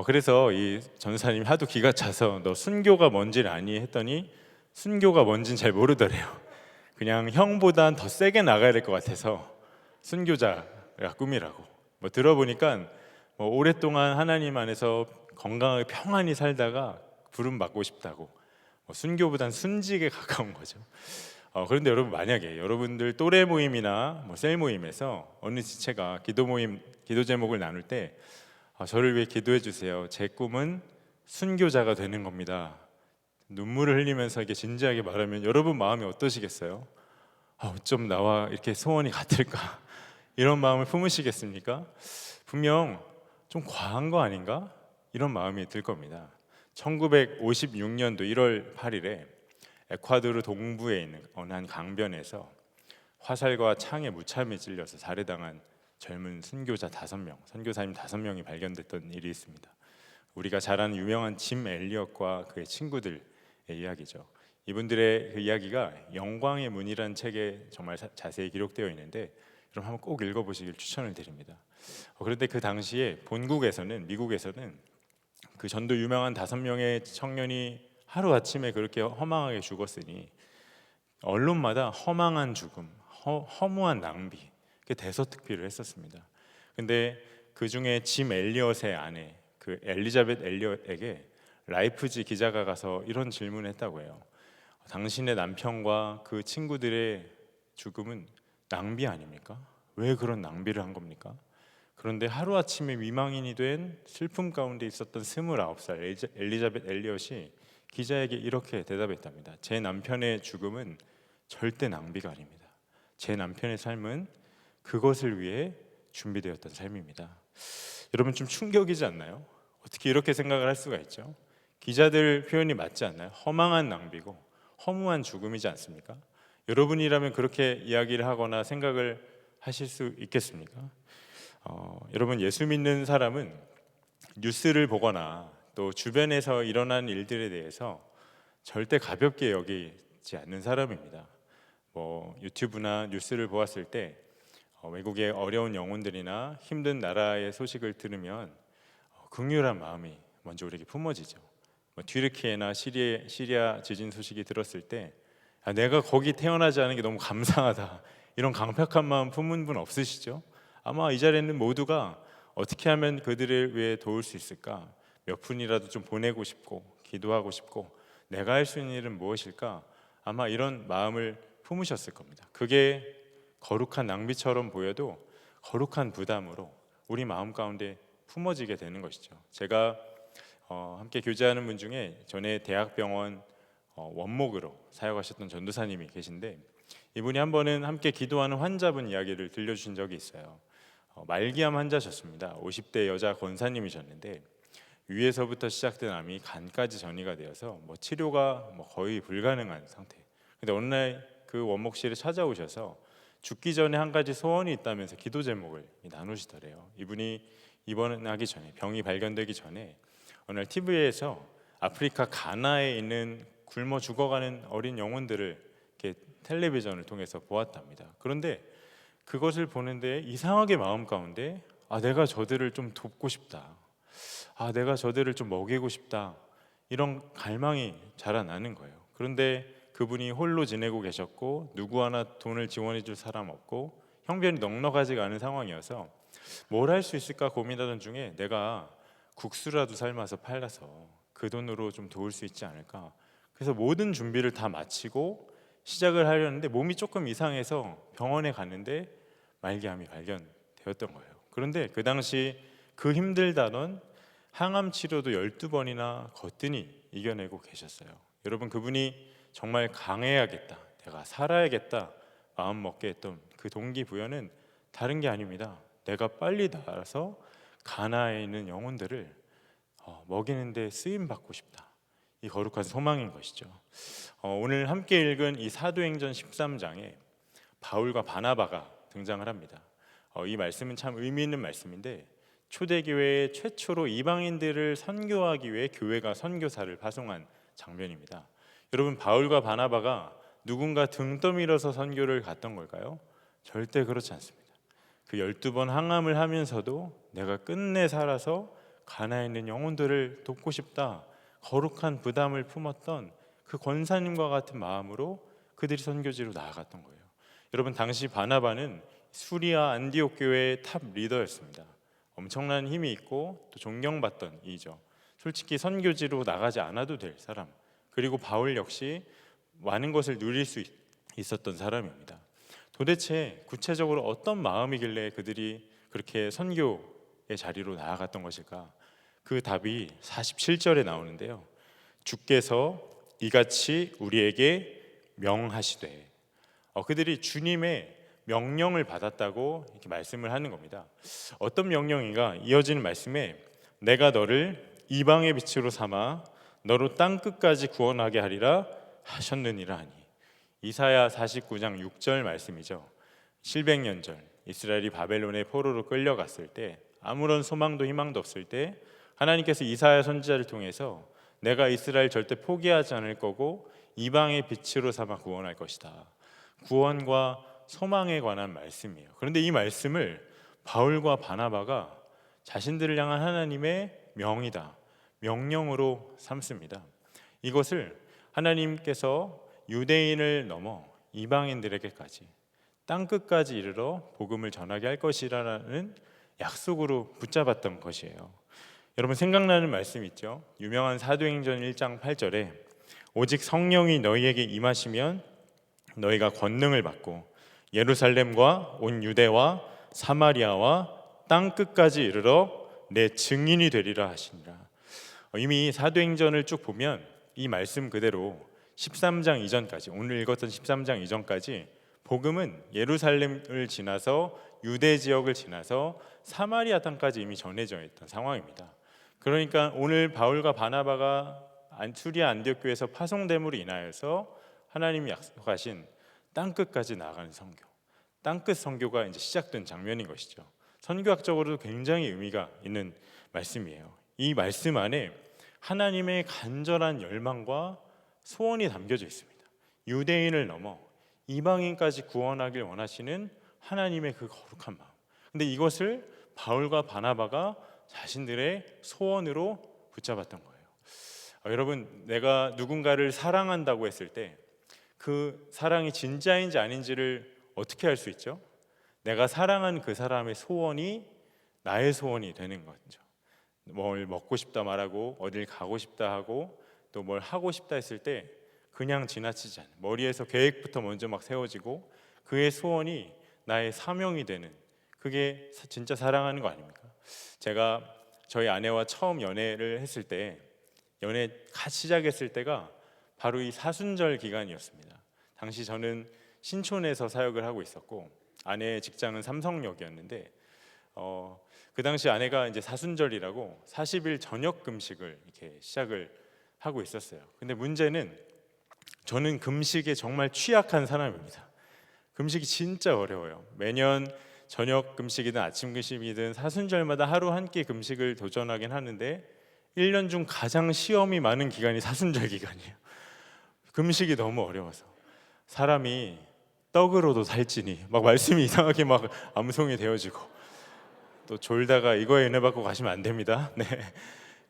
그래서 이 전사님이 하도 기가 차서 너 순교가 뭔지를 아니 했더니 순교가 뭔지는 잘 모르더래요. 그냥 형보단 더 세게 나가야 될 것 같아서 순교자가 꿈이라고. 뭐 들어보니까 뭐 오랫동안 하나님 안에서 건강하게 평안히 살다가 부름 받고 싶다고. 순교보단 순직에 가까운 거죠. 그런데 여러분 만약에 여러분들 또래 모임이나 뭐 셀 모임에서 어느 지체가 기도 모임 기도 제목을 나눌 때 저를 위해 기도해 주세요. 제 꿈은 순교자가 되는 겁니다. 눈물을 흘리면서 이게 진지하게 말하면 여러분 마음이 어떠시겠어요? 어쩜 나와 이렇게 소원이 같을까? 이런 마음을 품으시겠습니까? 분명 좀 과한 거 아닌가? 이런 마음이 들 겁니다. 1956년도 1월 8일에 에콰도르 동부에 있는 어느 한 강변에서 화살과 창에 무참히 찔려서 살해당한 젊은 선교사 5명, 선교사님 5명이 발견됐던 일이 있습니다. 우리가 잘 아는 유명한 짐 엘리엇과 그의 친구들의 이야기죠. 이분들의 그 이야기가 영광의 문이라는 책에 정말 자세히 기록되어 있는데 여러분 한번 꼭 읽어보시길 추천을 드립니다. 그런데 그 당시에 본국에서는, 미국에서는 그 전도 유명한 5명의 청년이 하루아침에 그렇게 허망하게 죽었으니 언론마다 허망한 죽음, 허무한 낭비, 대서특필을 했었습니다. 근데 그 중에 짐 엘리엇의 아내 그 엘리자벳 엘리엇에게 라이프지 기자가 가서 이런 질문을 했다고 해요. 당신의 남편과 그 친구들의 죽음은 낭비 아닙니까? 왜 그런 낭비를 한 겁니까? 그런데 하루아침에 위망인이 된 슬픔 가운데 있었던 29살 엘리자벳 엘리엇이 기자에게 이렇게 대답했답니다. 제 남편의 죽음은 절대 낭비가 아닙니다. 제 남편의 삶은 그것을 위해 준비되었던 삶입니다. 여러분 좀 충격이지 않나요? 어떻게 이렇게 생각을 할 수가 있죠? 기자들 표현이 맞지 않나요? 허망한 낭비고 허무한 죽음이지 않습니까? 여러분이라면 그렇게 이야기를 하거나 생각을 하실 수 있겠습니까? 여러분 예수 믿는 사람은 뉴스를 보거나 또 주변에서 일어난 일들에 대해서 절대 가볍게 여기지 않는 사람입니다. 유튜브나 뉴스를 보았을 때 외국의 어려운 영혼들이나 힘든 나라의 소식을 들으면 긍휼한 마음이 먼저 우리에게 품어지죠. 튀르키예나 시리아 지진 소식이 들었을 때 내가 거기 태어나지 않은 게 너무 감사하다, 이런 강팍한 마음 품은 분 없으시죠? 아마 이 자리에 있는 모두가 어떻게 하면 그들을 위해 도울 수 있을까, 몇 분이라도 좀 보내고 싶고 기도하고 싶고 내가 할 수 있는 일은 무엇일까, 아마 이런 마음을 품으셨을 겁니다. 그게 거룩한 낭비처럼 보여도 거룩한 부담으로 우리 마음 가운데 품어지게 되는 것이죠. 제가 함께 교제하는 분 중에 전에 대학병원 원목으로 사역하셨던 전도사님이 계신데, 이분이 한 번은 함께 기도하는 환자분 이야기를 들려주신 적이 있어요. 말기암 환자셨습니다. 50대 여자 권사님이셨는데 위에서부터 시작된 암이 간까지 전이가 되어서 치료가 거의 불가능한 상태. 근데 어느 날 그 원목실에 찾아오셔서 죽기 전에 한 가지 소원이 있다면서 기도 제목을 나누시더래요. 이분이 입원하기 전에, 병이 발견되기 전에 어느 날 TV에서 아프리카 가나에 있는 굶어 죽어가는 어린 영혼들을 이렇게 텔레비전을 통해서 보았답니다. 그런데 그것을 보는데 이상하게 마음 가운데 내가 저들을 좀 돕고 싶다, 내가 저들을 좀 먹이고 싶다, 이런 갈망이 자라나는 거예요. 그런데 그분이 홀로 지내고 계셨고 누구 하나 돈을 지원해 줄 사람 없고 형편이 넉넉하지가 않은 상황이어서 뭘 할 수 있을까 고민하던 중에 내가 국수라도 삶아서 팔아서 그 돈으로 좀 도울 수 있지 않을까. 그래서 모든 준비를 다 마치고 시작을 하려는데 몸이 조금 이상해서 병원에 갔는데 말기암이 발견되었던 거예요. 그런데 그 당시 그 힘들다던 항암 치료도 12번이나 거뜬히 이겨내고 계셨어요. 여러분 그분이 정말 강해야겠다, 내가 살아야겠다 마음 먹게 했던 그 동기부여는 다른 게 아닙니다. 내가 빨리 나아서 가나에 있는 영혼들을 먹이는 데 쓰임 받고 싶다, 이 거룩한 소망인 것이죠. 오늘 함께 읽은 이 사도행전 13장에 바울과 바나바가 등장을 합니다. 이 말씀은 참 의미 있는 말씀인데 초대교회의 최초로 이방인들을 선교하기 위해 교회가 선교사를 파송한 장면입니다. 여러분 바울과 바나바가 누군가 등 떠밀어서 선교를 갔던 걸까요? 절대 그렇지 않습니다. 그 12번 항암을 하면서도 내가 끝내 살아서 가나에 있는 영혼들을 돕고 싶다, 거룩한 부담을 품었던 그 권사님과 같은 마음으로 그들이 선교지로 나아갔던 거예요. 여러분 당시 바나바는 수리아 안디옥 교회의 탑 리더였습니다. 엄청난 힘이 있고 또 존경받던 이죠. 솔직히 선교지로 나가지 않아도 될 사람, 그리고 바울 역시 많은 것을 누릴 수 있었던 사람입니다. 도대체 구체적으로 어떤 마음이길래 그들이 그렇게 선교의 자리로 나아갔던 것일까? 그 답이 47절에 나오는데요. 주께서 이같이 우리에게 명하시되. 그들이 주님의 명령을 받았다고 이렇게 말씀을 하는 겁니다. 어떤 명령인가? 이어지는 말씀에 내가 너를 이방의 빛으로 삼아 너로 땅 끝까지 구원하게 하리라 하셨느니라 하니. 이사야 49장 6절 말씀이죠. 700년 전 이스라엘이 바벨론의 포로로 끌려갔을 때 아무런 소망도 희망도 없을 때 하나님께서 이사야 선지자를 통해서 내가 이스라엘 절대 포기하지 않을 거고 이방의 빛으로 삼아 구원할 것이다. 구원과 소망에 관한 말씀이에요. 그런데 이 말씀을 바울과 바나바가 자신들을 향한 하나님의 명이다, 명령으로 삼습니다. 이것을 하나님께서 유대인을 넘어 이방인들에게까지 땅끝까지 이르러 복음을 전하게 할 것이라는 약속으로 붙잡았던 것이에요. 여러분 생각나는 말씀 있죠? 유명한 사도행전 1장 8절에 오직 성령이 너희에게 임하시면 너희가 권능을 받고 예루살렘과 온 유대와 사마리아와 땅 끝까지 이르러 내 증인이 되리라 하시니라. 이미 사도행전을 쭉 보면 이 말씀 그대로 13장 이전까지, 오늘 읽었던 13장 이전까지 복음은 예루살렘을 지나서 유대 지역을 지나서 사마리아 땅까지 이미 전해져 있던 상황입니다. 그러니까 오늘 바울과 바나바가 안투리아 안디옥 교회에서 파송됨으로 인하여서 하나님이 약속하신 땅끝까지 나아가는 선교, 땅끝 선교가 이제 시작된 장면인 것이죠. 선교학적으로도 굉장히 의미가 있는 말씀이에요. 이 말씀 안에 하나님의 간절한 열망과 소원이 담겨져 있습니다. 유대인을 넘어 이방인까지 구원하길 원하시는 하나님의 그 거룩한 마음. 근데 이것을 바울과 바나바가 자신들의 소원으로 붙잡았던 거예요. 여러분, 내가 누군가를 사랑한다고 했을 때 그 사랑이 진짜인지 아닌지를 어떻게 알 수 있죠? 내가 사랑한 그 사람의 소원이 나의 소원이 되는 거죠. 뭘 먹고 싶다 말하고 어딜 가고 싶다 하고 또 뭘 하고 싶다 했을 때 그냥 지나치지 않아요. 머리에서 계획부터 먼저 막 세워지고 그의 소원이 나의 사명이 되는, 그게 진짜 사랑하는 거 아닙니까? 제가 저희 아내와 처음 연애를 했을 때, 연애 같이 시작했을 때가 바로 이 사순절 기간이었습니다. 당시 저는 신촌에서 사역을 하고 있었고 아내의 직장은 삼성역이었는데 그 당시 아내가 이제 사순절이라고 40일 저녁 금식을 이렇게 시작을 하고 있었어요. 근데 문제는 저는 금식에 정말 취약한 사람입니다. 금식이 진짜 어려워요. 매년 저녁 금식이든 아침 금식이든 사순절마다 하루 한 끼 금식을 도전하긴 하는데 1년 중 가장 시험이 많은 기간이 사순절 기간이에요. 금식이 너무 어려워서 사람이 떡으로도 살찌니 막 말씀이 이상하게 막 암송이 되어지고 또 졸다가 이거에 은혜 받고 가시면 안 됩니다. 네,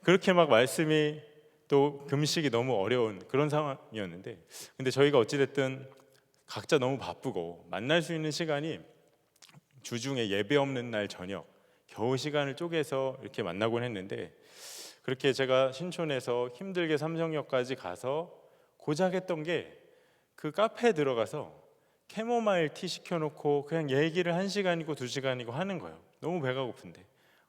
그렇게 막 말씀이 또 금식이 너무 어려운 그런 상황이었는데, 근데 저희가 어찌됐든 각자 너무 바쁘고 만날 수 있는 시간이 주중에 예배 없는 날 저녁 겨우 시간을 쪼개서 이렇게 만나곤 했는데, 그렇게 제가 신촌에서 힘들게 삼성역까지 가서 고작 했던 게 그 카페에 들어가서 캐모마일 티 시켜놓고 그냥 얘기를 1시간이고 2시간이고 하는 거예요. 너무 배가 고픈데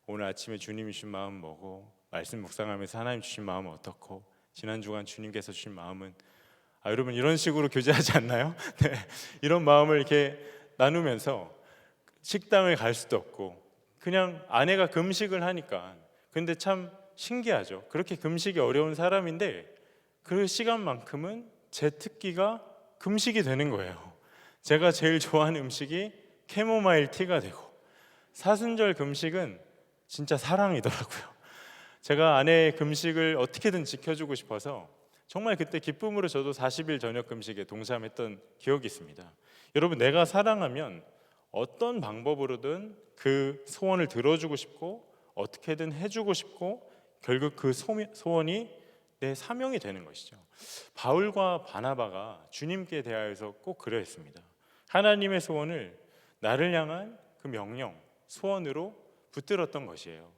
오늘 아침에 주님이 주신 마음 뭐고, 말씀 묵상하면서 하나님 주신 마음은 어떻고, 지난 주간 주님께서 주신 마음은, 여러분 이런 식으로 교제하지 않나요? 네, 이런 마음을 이렇게 나누면서 식당을 갈 수도 없고 그냥 아내가 금식을 하니까, 근데 참 신기하죠. 그렇게 금식이 어려운 사람인데 그 시간만큼은 제 특기가 금식이 되는 거예요. 제가 제일 좋아하는 음식이 캐모마일 티가 되고, 사순절 금식은 진짜 사랑이더라고요. 제가 아내의 금식을 어떻게든 지켜주고 싶어서 정말 그때 기쁨으로 저도 40일 저녁 금식에 동참했던 기억이 있습니다. 여러분, 내가 사랑하면 어떤 방법으로든 그 소원을 들어주고 싶고 어떻게든 해주고 싶고 결국 그 소원이 내 사명이 되는 것이죠. 바울과 바나바가 주님께 대하여서 꼭 그러했습니다. 하나님의 소원을 나를 향한 그 명령, 소원으로 붙들었던 것이에요.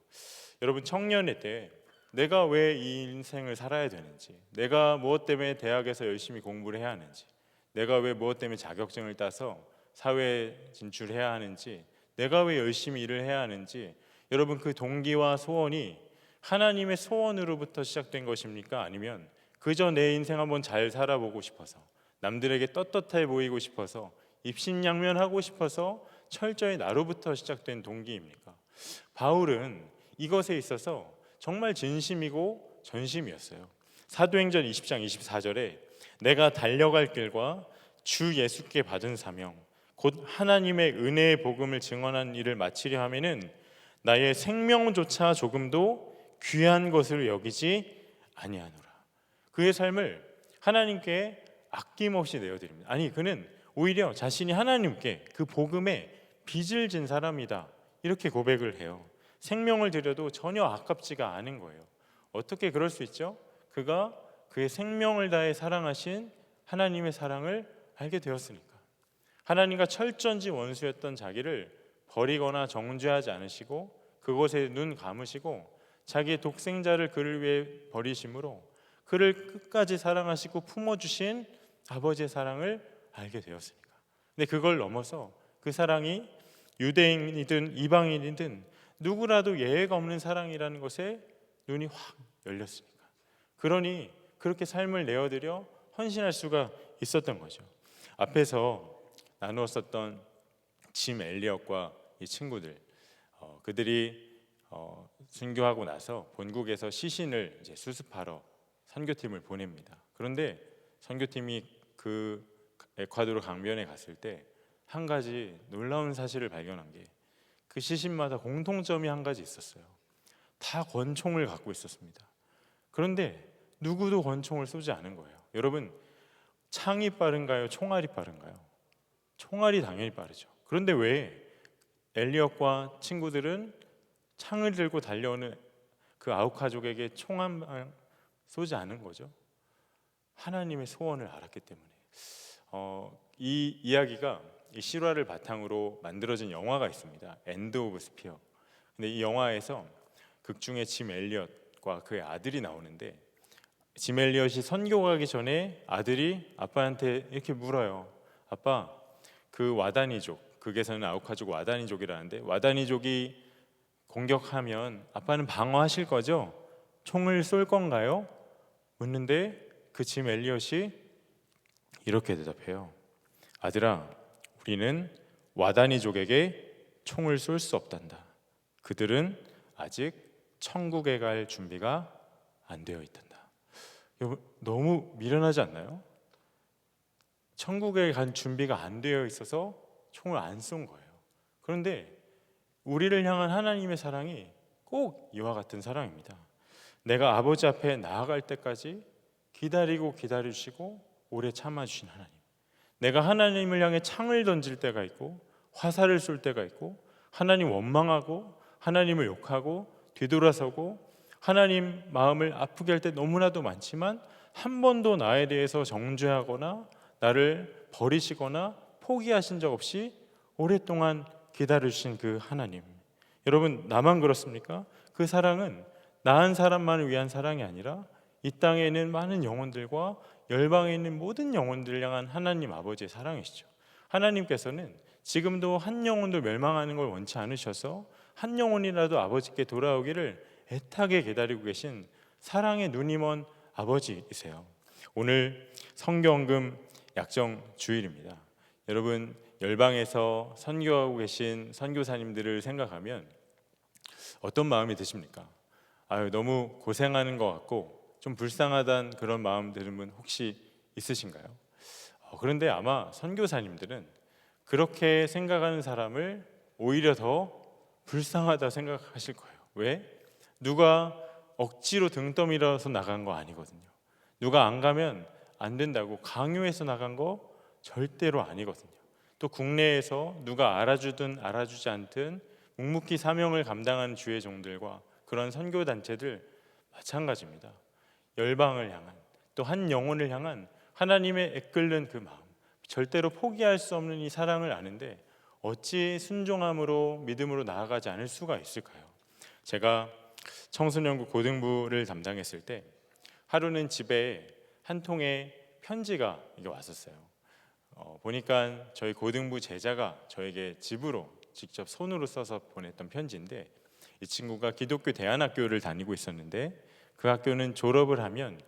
여러분, 청년의 때 내가 왜 이 인생을 살아야 되는지, 내가 무엇 때문에 대학에서 열심히 공부를 해야 하는지, 내가 왜 무엇 때문에 자격증을 따서 사회에 진출해야 하는지, 내가 왜 열심히 일을 해야 하는지, 여러분 그 동기와 소원이 하나님의 소원으로부터 시작된 것입니까? 아니면 그저 내 인생 한번 잘 살아보고 싶어서, 남들에게 떳떳해 보이고 싶어서, 입신양면하고 싶어서 철저히 나로부터 시작된 동기입니까? 바울은 이것에 있어서 정말 진심이고 전심이었어요. 사도행전 20장 24절에 내가 달려갈 길과 주 예수께 받은 사명 곧 하나님의 은혜의 복음을 증언한 일을 마치려 하면은 나의 생명조차 조금도 귀한 것으로 여기지 아니하노라. 그의 삶을 하나님께 아낌없이 내어드립니다. 아니, 그는 오히려 자신이 하나님께 그 복음에 빚을 진 사람이다, 이렇게 고백을 해요. 생명을 들여도 전혀 아깝지가 않은 거예요. 어떻게 그럴 수 있죠? 그가 그의 생명을 다해 사랑하신 하나님의 사랑을 알게 되었으니까. 하나님과 철전지 원수였던 자기를 버리거나 정죄하지 않으시고 그것에 눈 감으시고 자기의 독생자를 그를 위해 버리심으로 그를 끝까지 사랑하시고 품어주신 아버지의 사랑을 알게 되었으니까. 근데 그걸 넘어서 그 사랑이 유대인이든 이방인이든 누구라도 예외가 없는 사랑이라는 것에 눈이 확 열렸으니까. 그러니 그렇게 삶을 내어드려 헌신할 수가 있었던 거죠. 앞에서 나누었었던 짐 엘리엇과 이 친구들, 그들이 순교하고 나서 본국에서 시신을 이제 수습하러 선교팀을 보냅니다. 그런데 선교팀이 그 에콰도르 강변에 갔을 때 한 가지 놀라운 사실을 발견한 게 그 시신마다 공통점이 한 가지 있었어요. 다 권총을 갖고 있었습니다. 그런데 누구도 권총을 쏘지 않은 거예요. 여러분, 창이 빠른가요? 총알이 빠른가요? 총알이 당연히 빠르죠. 그런데 왜 엘리엇과 친구들은 창을 들고 달려오는 그 아우카족에게 총 한 방 쏘지 않은 거죠? 하나님의 소원을 알았기 때문에. 이 이야기가 이 실화를 바탕으로 만들어진 영화가 있습니다. 엔드 오브 스피어. 근데 이 영화에서 극 중에 짐 엘리엇과 그의 아들이 나오는데, 짐 엘리엇이 선교 가기 전에 아들이 아빠한테 이렇게 물어요. 아빠, 그 와다니족, 극에서는 아우카족 와다니족이라는데 와다니족이 공격하면 아빠는 방어하실 거죠? 총을 쏠 건가요? 묻는데 그 짐 엘리엇이 이렇게 대답해요. 아들아, 우리는 와다니족에게 총을 쏠 수 없단다. 그들은 아직 천국에 갈 준비가 안 되어 있단다. 너무 미련하지 않나요? 천국에 간 준비가 안 되어 있어서 총을 안 쏜 거예요. 그런데 우리를 향한 하나님의 사랑이 꼭 이와 같은 사랑입니다. 내가 아버지 앞에 나아갈 때까지 기다리고 기다리시고 오래 참아주신 하나님. 내가 하나님을 향해 창을 던질 때가 있고 화살을 쏠 때가 있고 하나님 원망하고 하나님을 욕하고 뒤돌아서고 하나님 마음을 아프게 할 때 너무나도 많지만 한 번도 나에 대해서 정죄하거나 나를 버리시거나 포기하신 적 없이 오랫동안 기다려주신 그 하나님. 여러분, 나만 그렇습니까? 그 사랑은 나 한 사람만을 위한 사랑이 아니라 이 땅에 있는 많은 영혼들과 열방에 있는 모든 영혼들을 향한 하나님 아버지의 사랑이시죠. 하나님께서는 지금도 한 영혼도 멸망하는 걸 원치 않으셔서 한 영혼이라도 아버지께 돌아오기를 애타게 기다리고 계신 사랑의 눈이 먼 아버지이세요. 오늘 성경금 약정 주일입니다. 여러분, 열방에서 선교하고 계신 선교사님들을 생각하면 어떤 마음이 드십니까? 너무 고생하는 것 같고 좀 불쌍하다는 그런 마음 드는 분 혹시 있으신가요? 그런데 아마 선교사님들은 그렇게 생각하는 사람을 오히려 더 불쌍하다 생각하실 거예요. 왜? 누가 억지로 등 떠밀어서 나간 거 아니거든요. 누가 안 가면 안 된다고 강요해서 나간 거 절대로 아니거든요. 또 국내에서 누가 알아주든 알아주지 않든 묵묵히 사명을 감당하는 주의 종들과 그런 선교 단체들 마찬가지입니다. 열방을 향한, 또 한 영혼을 향한 하나님의 애끓는 그 마음, 절대로 포기할 수 없는 이 사랑을 아는데 어찌 순종함으로 믿음으로 나아가지 않을 수가 있을까요? 제가 청소년부 고등부를 담당했을 때 하루는 집에 한 통의 편지가 왔었어요. 보니까 저희 고등부 제자가 저에게 집으로 직접 손으로 써서 보냈던 편지인데, 이 친구가 기독교 대안학교를 다니고 있었는데 그 학교는 졸업을 하면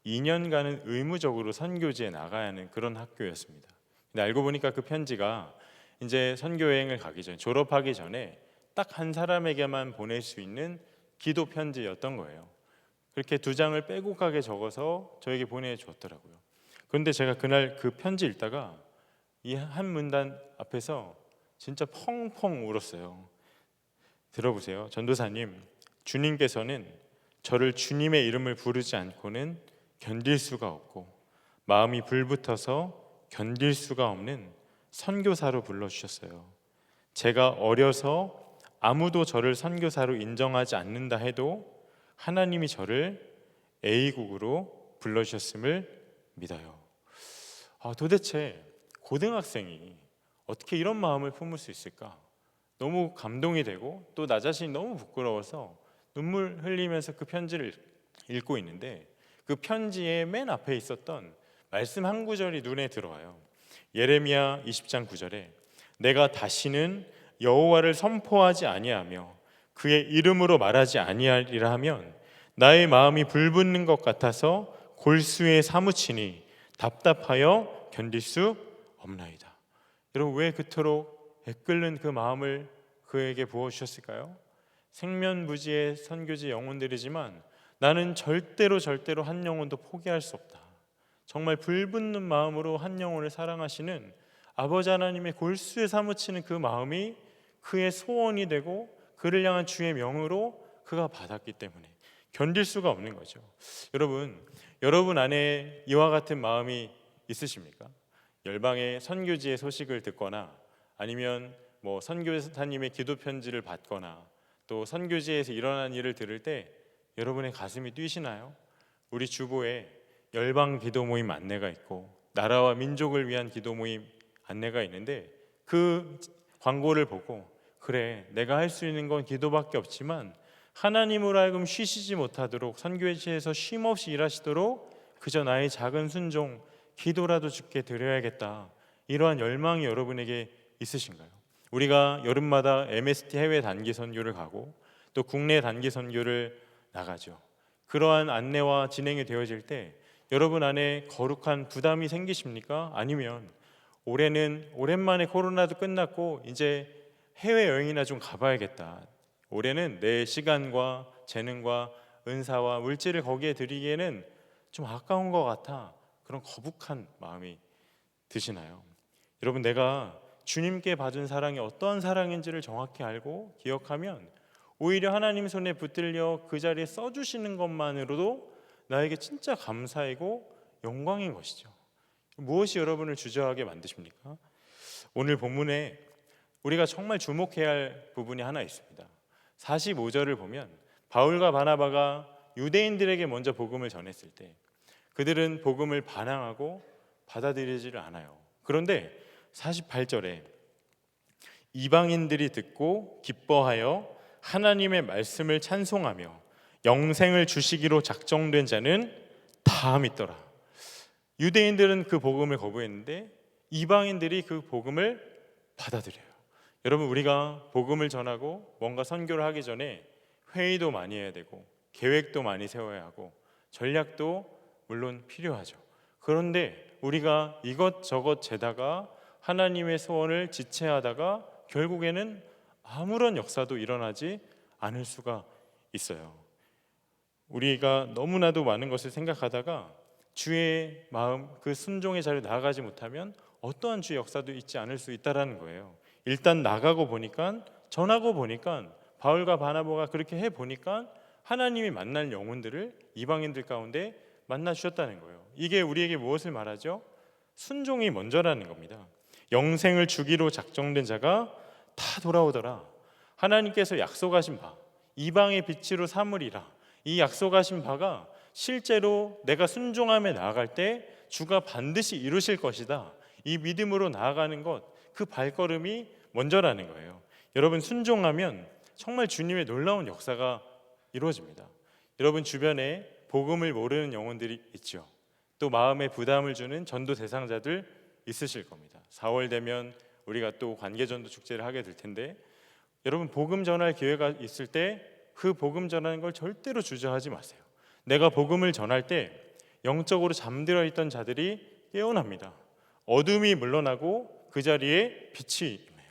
2년간은 의무적으로 선교지에 나가야 하는 그런 학교였습니다. 근데 알고 보니까 그 편지가 이제 선교 여행을 가기 전에, 졸업하기 전에 딱 한 사람에게만 보낼 수 있는 기도 편지였던 거예요. 그렇게 2장을 빼곡하게 적어서 저에게 보내주었더라고요. 그런데 제가 그날 그 편지 읽다가 이 한 문단 앞에서 진짜 펑펑 울었어요. 들어보세요. 전도사님, 주님께서는 저를 주님의 이름을 부르지 않고는 견딜 수가 없고 마음이 불붙어서 견딜 수가 없는 선교사로 불러주셨어요. 제가 어려서 아무도 저를 선교사로 인정하지 않는다 해도 하나님이 저를 A국으로 불러주셨음을 믿어요. 도대체 고등학생이 어떻게 이런 마음을 품을 수 있을까? 너무 감동이 되고 또 나 자신이 너무 부끄러워서 눈물 흘리면서 그 편지를 읽고 있는데, 그 편지의 맨 앞에 있었던 말씀 한 구절이 눈에 들어와요. 예레미야 20장 9절에 내가 다시는 여호와를 선포하지 아니하며 그의 이름으로 말하지 아니하리라 하면 나의 마음이 불붙는 것 같아서 골수에 사무치니 답답하여 견딜 수 없나이다. 여러분, 왜 그토록 애끓는 그 마음을 그에게 부어주셨을까요? 생면부지의 선교지 영혼들이지만 나는 절대로 한 영혼도 포기할 수 없다. 정말 불붙는 마음으로 한 영혼을 사랑하시는 아버지 하나님의 골수에 사무치는 그 마음이 그의 소원이 되고 그를 향한 주의 명으로 그가 받았기 때문에 견딜 수가 없는 거죠. 여러분 안에 이와 같은 마음이 있으십니까? 열방의 선교지의 소식을 듣거나 아니면 선교사님의 기도 편지를 받거나 또 선교지에서 일어난 일을 들을 때 여러분의 가슴이 뛰시나요? 우리 주보에 열방 기도 모임 안내가 있고 나라와 민족을 위한 기도 모임 안내가 있는데, 그 광고를 보고 그래, 내가 할 수 있는 건 기도밖에 없지만 하나님으로 하여금 쉬시지 못하도록 선교지에서 쉼없이 일하시도록 그저 나의 작은 순종 기도라도 주께 드려야겠다, 이러한 열망이 여러분에게 있으신가요? 우리가 여름마다 MST 해외 단기 선교를 가고 또 국내 단기 선교를 나가죠. 그러한 안내와 진행이 되어질 때 여러분 안에 거룩한 부담이 생기십니까? 아니면 올해는 오랜만에 코로나도 끝났고 이제 해외여행이나 좀 가봐야겠다, 올해는 내 시간과 재능과 은사와 물질을 거기에 드리기에는 좀 아까운 것 같아, 그런 거북한 마음이 드시나요? 여러분, 내가 주님께 받은 사랑이 어떠한 사랑인지를 정확히 알고 기억하면 오히려 하나님 손에 붙들려 그 자리에 써주시는 것만으로도 나에게 진짜 감사이고 영광인 것이죠. 무엇이 여러분을 주저하게 만드십니까? 오늘 본문에 우리가 정말 주목해야 할 부분이 하나 있습니다. 45절을 보면 바울과 바나바가 유대인들에게 먼저 복음을 전했을 때 그들은 복음을 반항하고 받아들이지를 않아요. 그런데 48절에 이방인들이 듣고 기뻐하여 하나님의 말씀을 찬송하며 영생을 주시기로 작정된 자는 다 믿더라. 유대인들은 그 복음을 거부했는데 이방인들이 그 복음을 받아들여요. 여러분, 우리가 복음을 전하고 뭔가 선교를 하기 전에 회의도 많이 해야 되고 계획도 많이 세워야 하고 전략도 물론 필요하죠. 그런데 우리가 이것저것 재다가 하나님의 소원을 지체하다가 결국에는 아무런 역사도 일어나지 않을 수가 있어요. 우리가 너무나도 많은 것을 생각하다가 주의 마음, 그 순종의 자리에 나아가지 못하면 어떠한 주의 역사도 있지 않을 수 있다라는 거예요. 일단 나가고 보니까, 전하고 보니까, 바울과 바나바가 그렇게 해 보니까 하나님이 만날 영혼들을 이방인들 가운데 만나 주셨다는 거예요. 이게 우리에게 무엇을 말하죠? 순종이 먼저라는 겁니다. 영생을 주기로 작정된 자가 다 돌아오더라. 하나님께서 약속하신 바, 이방의 빛으로 삼으리라. 이 약속하신 바가 실제로 내가 순종함에 나아갈 때 주가 반드시 이루실 것이다, 이 믿음으로 나아가는 것, 그 발걸음이 먼저라는 거예요. 여러분, 순종하면 정말 주님의 놀라운 역사가 이루어집니다. 여러분 주변에 복음을 모르는 영혼들이 있죠. 또 마음에 부담을 주는 전도 대상자들 있으실 겁니다. 4월 되면 우리가 또 관계전도 축제를 하게 될 텐데, 여러분 복음 전할 기회가 있을 때 그 복음 전하는 걸 절대로 주저하지 마세요. 내가 복음을 전할 때 영적으로 잠들어 있던 자들이 깨어납니다. 어둠이 물러나고 그 자리에 빛이 임해요.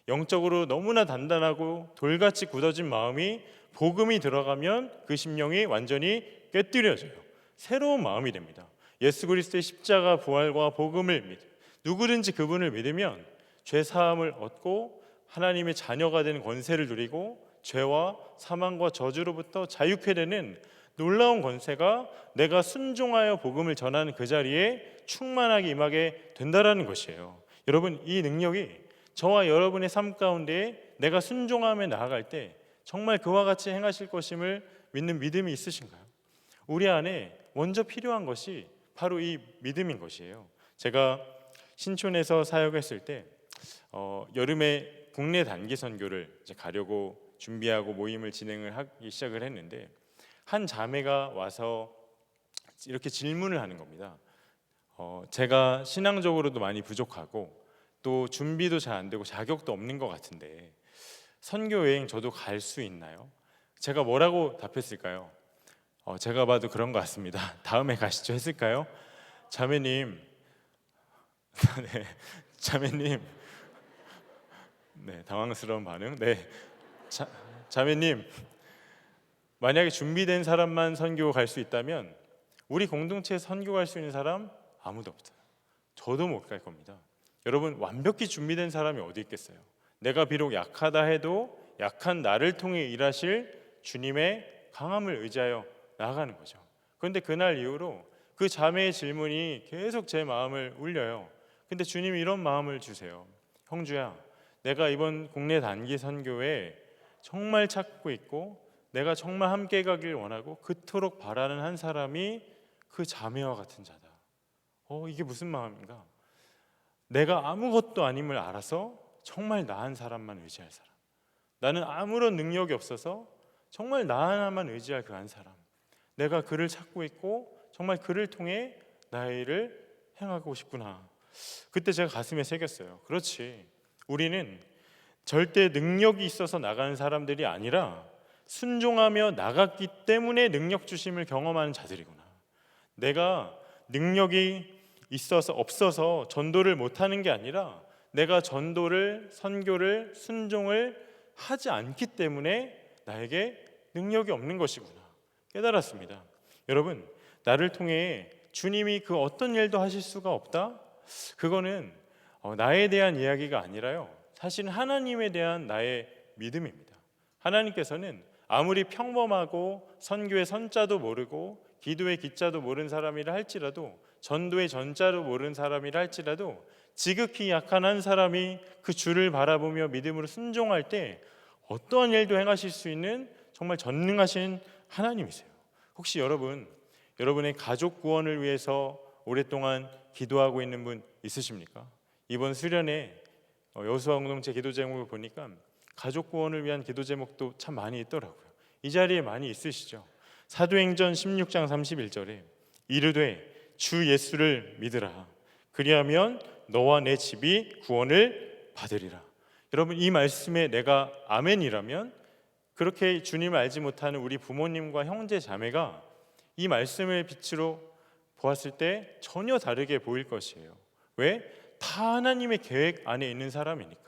영적으로 너무나 단단하고 돌같이 굳어진 마음이 복음이 들어가면 그 심령이 완전히 깨뜨려져요. 새로운 마음이 됩니다. 예수 그리스도의 십자가 부활과 복음을 누구든지 그분을 믿으면 죄 사함을 얻고 하나님의 자녀가 되는 권세를 누리고 죄와 사망과 저주로부터 자유케 되는 놀라운 권세가 내가 순종하여 복음을 전하는 그 자리에 충만하게 임하게 된다라는 것이에요. 여러분, 이 능력이 저와 여러분의 삶 가운데 내가 순종하며 나아갈 때 정말 그와 같이 행하실 것임을 믿는 믿음이 있으신가요? 우리 안에 먼저 필요한 것이 바로 이 믿음인 것이에요. 제가 신촌에서 사역했을 때 여름에 국내 단기 선교를 이제 가려고 준비하고 모임을 진행을 하기 시작을 했는데 한 자매가 와서 이렇게 질문을 하는 겁니다. 제가 신앙적으로도 많이 부족하고 또 준비도 잘 안 되고 자격도 없는 것 같은데 선교 여행 저도 갈 수 있나요? 제가 뭐라고 답했을까요? 제가 봐도 그런 것 같습니다. 다음에 가시죠 했을까요? 자매님, 네, 자매님, 네, 당황스러운 반응. 네, 자매님, 만약에 준비된 사람만 선교 갈 수 있다면 우리 공동체에 선교 갈 수 있는 사람 아무도 없어요. 저도 못 갈 겁니다. 여러분, 완벽히 준비된 사람이 어디 있겠어요? 내가 비록 약하다 해도 약한 나를 통해 일하실 주님의 강함을 의지하여 나아가는 거죠. 그런데 그날 이후로 그 자매의 질문이 계속 제 마음을 울려요. 근데 주님이 이런 마음을 주세요. 형주야, 내가 이번 국내 단기 선교에 정말 찾고 있고 내가 정말 함께 가길 원하고 그토록 바라는 한 사람이 그 자매와 같은 자다. 이게 무슨 마음인가? 내가 아무것도 아님을 알아서 정말 나 한 사람만 의지할 사람. 나는 아무런 능력이 없어서 정말 나 하나만 의지할 그 한 사람. 내가 그를 찾고 있고 정말 그를 통해 나의 일을 행하고 싶구나. 그때 제가 가슴에 새겼어요. 그렇지. 우리는 절대 능력이 있어서 나가는 사람들이 아니라 순종하며 나갔기 때문에 능력 주심을 경험하는 자들이구나. 내가 능력이 있어서 없어서 전도를 못하는 게 아니라 내가 전도를, 선교를, 순종을 하지 않기 때문에 나에게 능력이 없는 것이구나 깨달았습니다. 여러분, 나를 통해 주님이 그 어떤 일도 하실 수가 없다? 그거는 나에 대한 이야기가 아니라요, 사실 하나님에 대한 나의 믿음입니다. 하나님께서는 아무리 평범하고 선교의 선자도 모르고 기도의 기자도 모르는 사람이라 할지라도, 전도의 전자도 모르는 사람이라 할지라도 지극히 약한 한 사람이 그 주를 바라보며 믿음으로 순종할 때 어떠한 일도 행하실 수 있는 정말 전능하신 하나님이세요. 혹시 여러분의 가족 구원을 위해서 오랫동안 기도하고 있는 분 있으십니까? 이번 수련회 여수와 공동체 기도 제목을 보니까 가족 구원을 위한 기도 제목도 참 많이 있더라고요. 이 자리에 많이 있으시죠? 사도행전 16장 31절에 이르되 주 예수를 믿으라. 그리하면 너와 내 집이 구원을 받으리라. 여러분, 이 말씀에 내가 아멘이라면 그렇게 주님을 알지 못하는 우리 부모님과 형제 자매가 이 말씀을 빛으로 보았을 때 전혀 다르게 보일 것이에요. 왜? 다 하나님의 계획 안에 있는 사람이니까.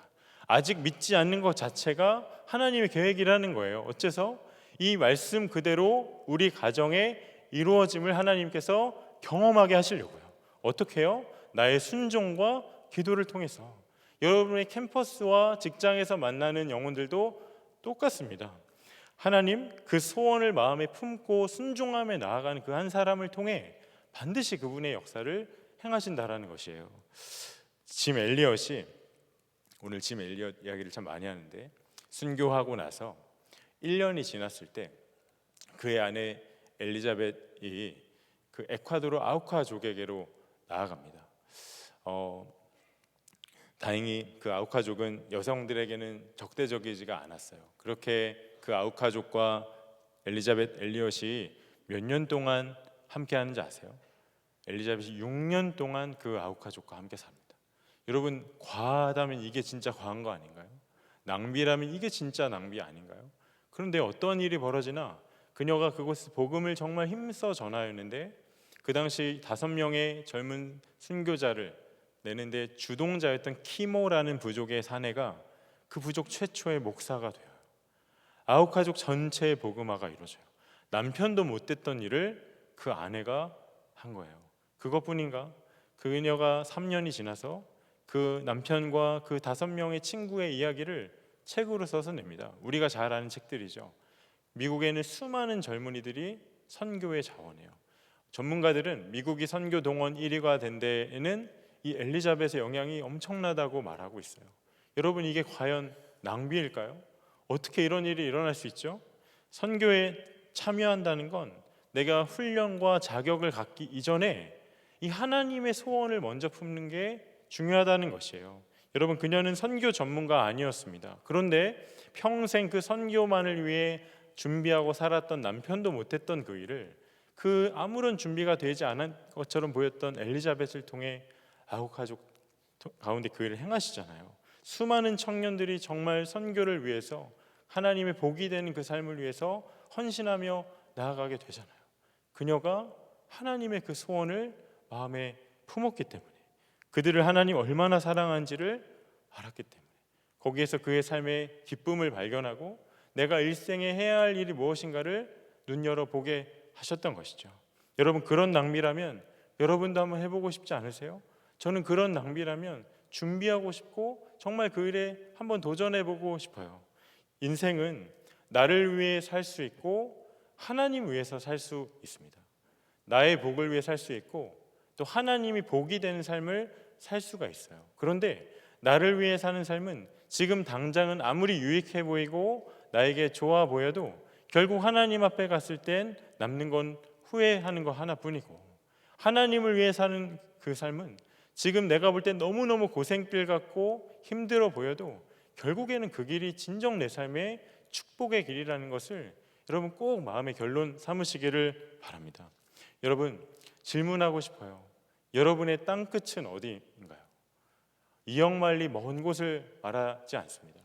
아직 믿지 않는 것 자체가 하나님의 계획이라는 거예요. 어째서? 이 말씀 그대로 우리 가정에 이루어짐을 하나님께서 경험하게 하시려고요. 어떻게 해요? 나의 순종과 기도를 통해서. 여러분의 캠퍼스와 직장에서 만나는 영혼들도 똑같습니다. 하나님 그 소원을 마음에 품고 순종하며 나아가는 그 한 사람을 통해 반드시 그분의 역사를 행하신다라는 것이에요. 짐 엘리엇이, 오늘 짐 엘리엇 이야기를 참 많이 하는데, 순교하고 나서 1년이 지났을 때 그의 아내 엘리자벳이 그 에콰도르 아우카족에게로 나아갑니다. 다행히 그 아우카족은 여성들에게는 적대적이지가 않았어요. 그렇게 그 아우카족과 엘리자벳 엘리엇이 몇 년 동안 함께 하는지 아세요? 엘리자벳이 6년 동안 그 아우카족과 함께 삽니다. 여러분, 과하다면 이게 진짜 과한 거 아닌가요? 낭비라면 이게 진짜 낭비 아닌가요? 그런데 어떤 일이 벌어지나 그녀가 그곳에서 복음을 정말 힘써 전하였는데 그 당시 5명의 젊은 순교자를 내는데 주동자였던 키모라는 부족의 사내가 그 부족 최초의 목사가 돼요. 아우카족 전체의 복음화가 이루어져요. 남편도 못했던 일을 그 아내가 한 거예요. 그것뿐인가? 그녀가 3년이 지나서 그 남편과 그 5명의 친구의 이야기를 책으로 써서 냅니다. 우리가 잘 아는 책들이죠. 미국에는 수많은 젊은이들이 선교의 자원이에요. 전문가들은 미국이 선교 동원 1위가 된 데에는 이 엘리자벳의 영향이 엄청나다고 말하고 있어요. 여러분, 이게 과연 낭비일까요? 어떻게 이런 일이 일어날 수 있죠? 선교에 참여한다는 건 내가 훈련과 자격을 갖기 이전에 이 하나님의 소원을 먼저 품는 게 중요하다는 것이에요. 여러분, 그녀는 선교 전문가 아니었습니다. 그런데 평생 그 선교만을 위해 준비하고 살았던 남편도 못했던 그 일을 그 아무런 준비가 되지 않은 것처럼 보였던 엘리자벳을 통해 아우카족 가운데 그 일을 행하시잖아요. 수많은 청년들이 정말 선교를 위해서 하나님의 복이 되는 그 삶을 위해서 헌신하며 나아가게 되잖아요. 그녀가 하나님의 그 소원을 마음에 품었기 때문에, 그들을 하나님 얼마나 사랑한지를 알았기 때문에, 거기에서 그의 삶의 기쁨을 발견하고 내가 일생에 해야 할 일이 무엇인가를 눈 열어 보게 하셨던 것이죠. 여러분, 그런 낭비라면 여러분도 한번 해보고 싶지 않으세요? 저는 그런 낭비라면 준비하고 싶고 정말 그 일에 한번 도전해보고 싶어요. 인생은 나를 위해 살 수 있고 하나님 위해서 살 수 있습니다. 나의 복을 위해 살 수 있고 또 하나님이 복이 되는 삶을 살 수가 있어요. 그런데 나를 위해 사는 삶은 지금 당장은 아무리 유익해 보이고 나에게 좋아 보여도 결국 하나님 앞에 갔을 땐 남는 건 후회하는 거 하나뿐이고, 하나님을 위해 사는 그 삶은 지금 내가 볼 땐 너무너무 고생길 같고 힘들어 보여도 결국에는 그 길이 진정 내 삶의 축복의 길이라는 것을 여러분 꼭 마음의 결론 삼으시기를 바랍니다. 여러분, 질문하고 싶어요. 여러분의 땅끝은 어디인가요? 이역만리 먼 곳을 말하지 않습니다.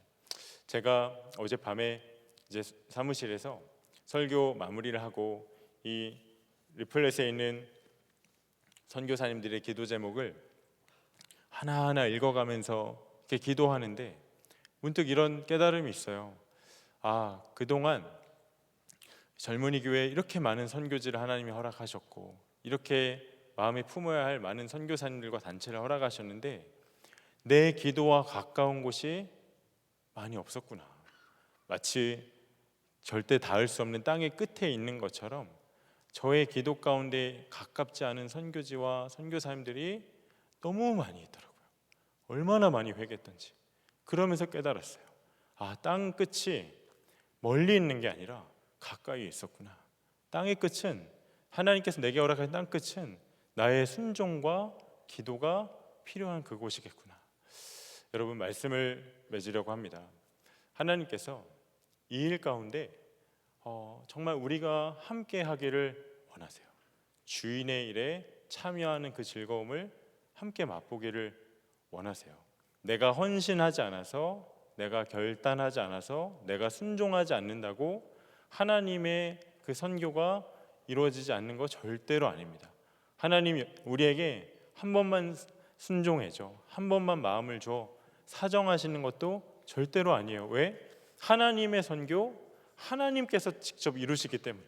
제가 어젯밤에 이제 사무실에서 설교 마무리를 하고 이 리플렛에 있는 선교사님들의 기도 제목을 하나하나 읽어가면서 이렇게 기도하는데 문득 이런 깨달음이 있어요. 아, 그동안 젊은이 교회에 이렇게 많은 선교지를 하나님이 허락하셨고 이렇게 마음에 품어야 할 많은 선교사님들과 단체를 허락하셨는데 내 기도와 가까운 곳이 많이 없었구나. 마치 절대 닿을 수 없는 땅의 끝에 있는 것처럼 저의 기도 가운데 가깝지 않은 선교지와 선교사님들이 너무 많이 있더라고요. 얼마나 많이 회개했던지. 그러면서 깨달았어요. 아, 땅 끝이 멀리 있는 게 아니라 가까이 있었구나. 땅의 끝은, 하나님께서 내게 허락하신 땅 끝은 나의 순종과 기도가 필요한 그곳이겠구나. 여러분, 말씀을 맺으려고 합니다. 하나님께서 이 일 가운데 정말 우리가 함께 하기를 원하세요. 주인의 일에 참여하는 그 즐거움을 함께 맛보기를 원하세요. 내가 헌신하지 않아서, 내가 결단하지 않아서, 내가 순종하지 않는다고 하나님의 그 선교가 이루어지지 않는 거 절대로 아닙니다. 하나님이 우리에게 한 번만 순종해줘, 한 번만 마음을 줘 사정하시는 것도 절대로 아니에요. 왜? 하나님의 선교, 하나님께서 직접 이루시기 때문에.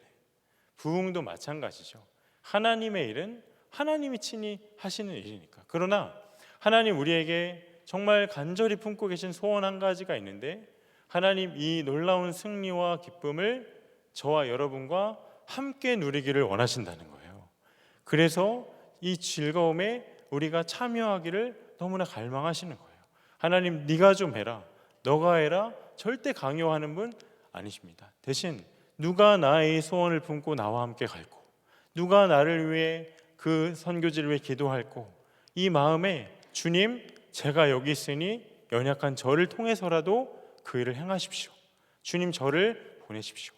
부흥도 마찬가지죠. 하나님의 일은 하나님이 친히 하시는 일이니까. 그러나 하나님 우리에게 정말 간절히 품고 계신 소원 한 가지가 있는데, 하나님 이 놀라운 승리와 기쁨을 저와 여러분과 함께 누리기를 원하신다는 거예요. 그래서 이 즐거움에 우리가 참여하기를 너무나 갈망하시는 거예요. 하나님, 네가 좀 해라, 너가 해라, 절대 강요하는 분 아니십니다. 대신 누가 나의 소원을 품고 나와 함께 갈고, 누가 나를 위해 그 선교지를 위해 기도할고, 이 마음에 주님, 제가 여기 있으니 연약한 저를 통해서라도 그 일을 행하십시오. 주님, 저를 보내십시오.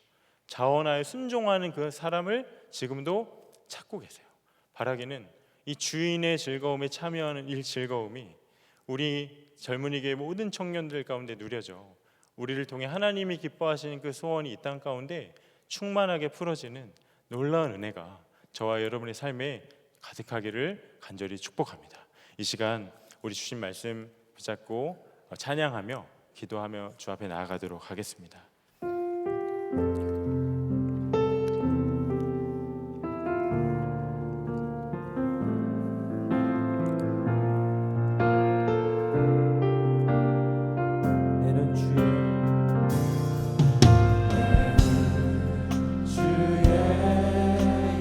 자원하여 순종하는 그 사람을 지금도 찾고 계세요. 바라기는 이 주인의 즐거움에 참여하는 일 즐거움이 우리 젊은이계의 모든 청년들 가운데 누려져 우리를 통해 하나님이 기뻐하시는 그 소원이 이 땅 가운데 충만하게 풀어지는 놀라운 은혜가 저와 여러분의 삶에 가득하기를 간절히 축복합니다. 이 시간 우리 주신 말씀 붙잡고 찬양하며 기도하며 주 앞에 나아가도록 하겠습니다. 내는 주의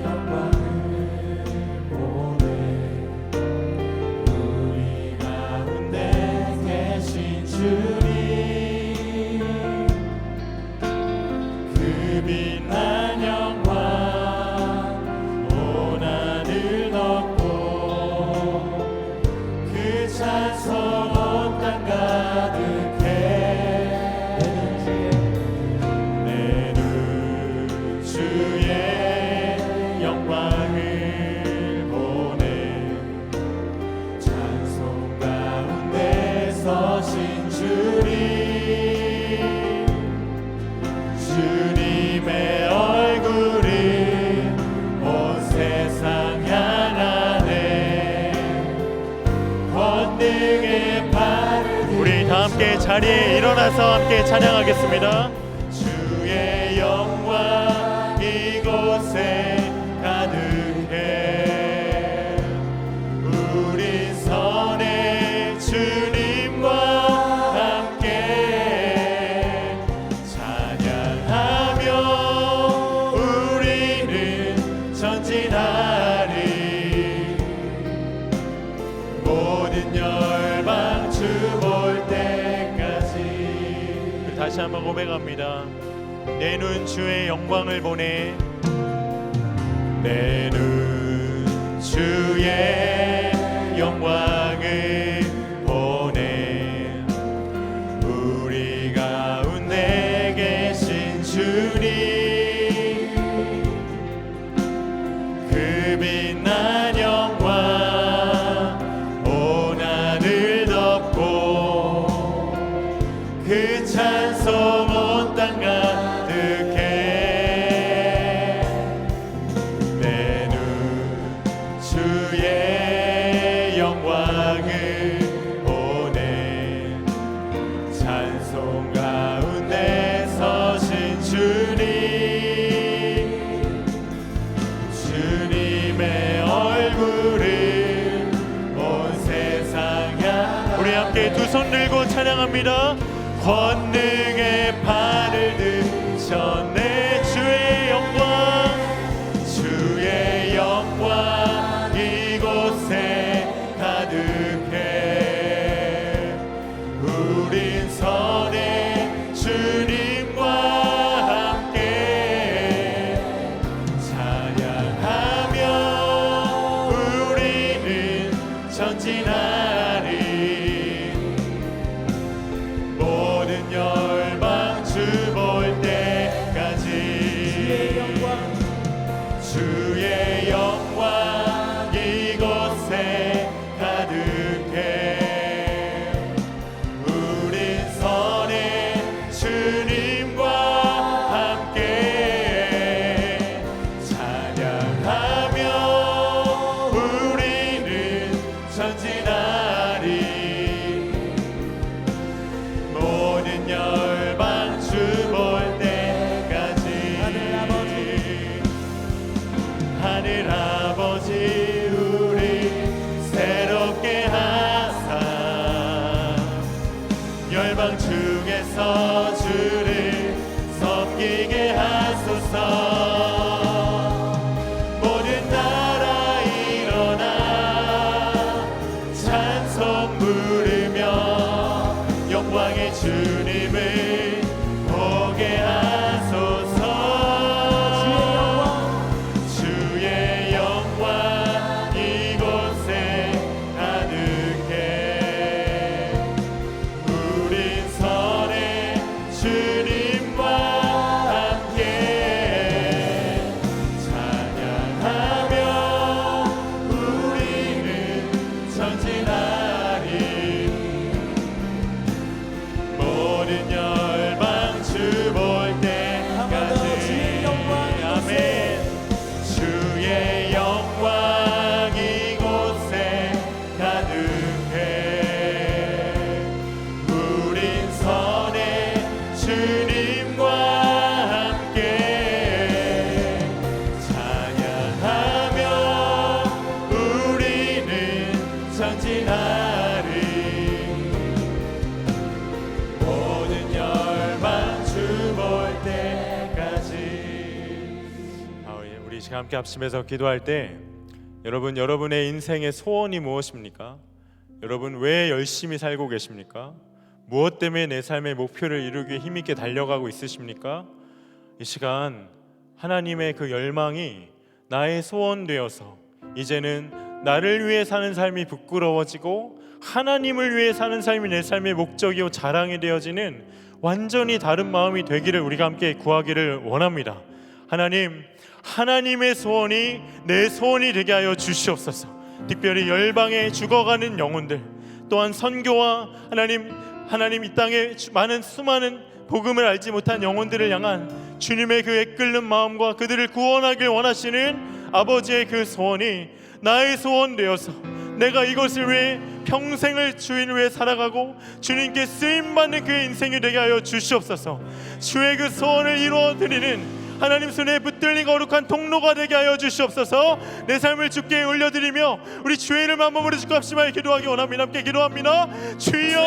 영광을 보내 우리 가운데 계신 주님 그 빛난 영광 온 하늘 덮고 그 찬송 온 땅 가득해 내 눈 주의 영광을 보내 찬송 가운데 서신 주님 주님의 얼굴이 온 세상 향하네 권능의 발을 우리 다 함께 자리에 일어나서 함께 찬양하겠습니다. 주의 영광 이곳에 가득해 우리 선에 주님과 함께 찬양하며 우리는 전진하리 모든 열방 주 볼 때까지 다시 한번 고백합니다. 내 눈 주의 영광을 보내 내 눈 주의 영광을 보내 우리 가운데 계신 주님 그 빛난 영광 온 하늘 덮고 그 찬송 온 땅 가득해 내 눈 주의 영광을 보내 찬송 가운데 서신 주님 주님의 얼굴을 온 세상 향하네 우리 함께 두 손 들고 찬양합니다. 권능의 팔을 드셨네 주의 영광 이곳에 가득해 우린 선에 주님과 함께 찬양하며 우리는 전진하리 모든 열방 주 볼 때까지 주의 영광 이곳에 가득해 우린 선에 주님과 함께 찬양하며 우리는 전진하리 모든 열방 주 볼 때까지 하늘 아버지 우리 새롭게 하사 열방 중에서 주를 섬기게 하소서 모든 나라 일어나 찬송 부르며 영광의 주님을 보게 하소서 주의 영광 이곳에 가득해 우린 선에 주님과 함께 시간 함께 합심해서 기도할 때 여러분의 인생의 소원이 무엇입니까? 여러분 왜 열심히 살고 계십니까? 무엇 때문에 내 삶의 목표를 이루기 위해 힘있게 달려가고 있으십니까? 이 시간 하나님의 그 열망이 나의 소원 되어서 이제는 나를 위해 사는 삶이 부끄러워지고 하나님을 위해 사는 삶이 내 삶의 목적이요 자랑이 되어지는 완전히 다른 마음이 되기를 우리가 함께 구하기를 원합니다. 하나님, 하나님의 소원이 내 소원이 되게 하여 주시옵소서. 특별히 열방에 죽어가는 영혼들, 또한 선교와 하나님 이 땅에 많은 수많은 복음을 알지 못한 영혼들을 향한 주님의 그 애끓는 마음과 그들을 구원하길 원하시는 아버지의 그 소원이 나의 소원 되어서 내가 이것을 위해 평생을 주인을 위해 살아가고 주님께 쓰임받는 그의 인생이 되게 하여 주시옵소서. 주의 그 소원을 이루어드리는 하나님 손에 붙들린 거룩한 통로가 되게 하여 주시옵소서. 내 삶을 주께 올려드리며 우리 주의 이름 한 번으로 주고 합심하여 기도하기 원합니다. 함께 기도합니다. 주여,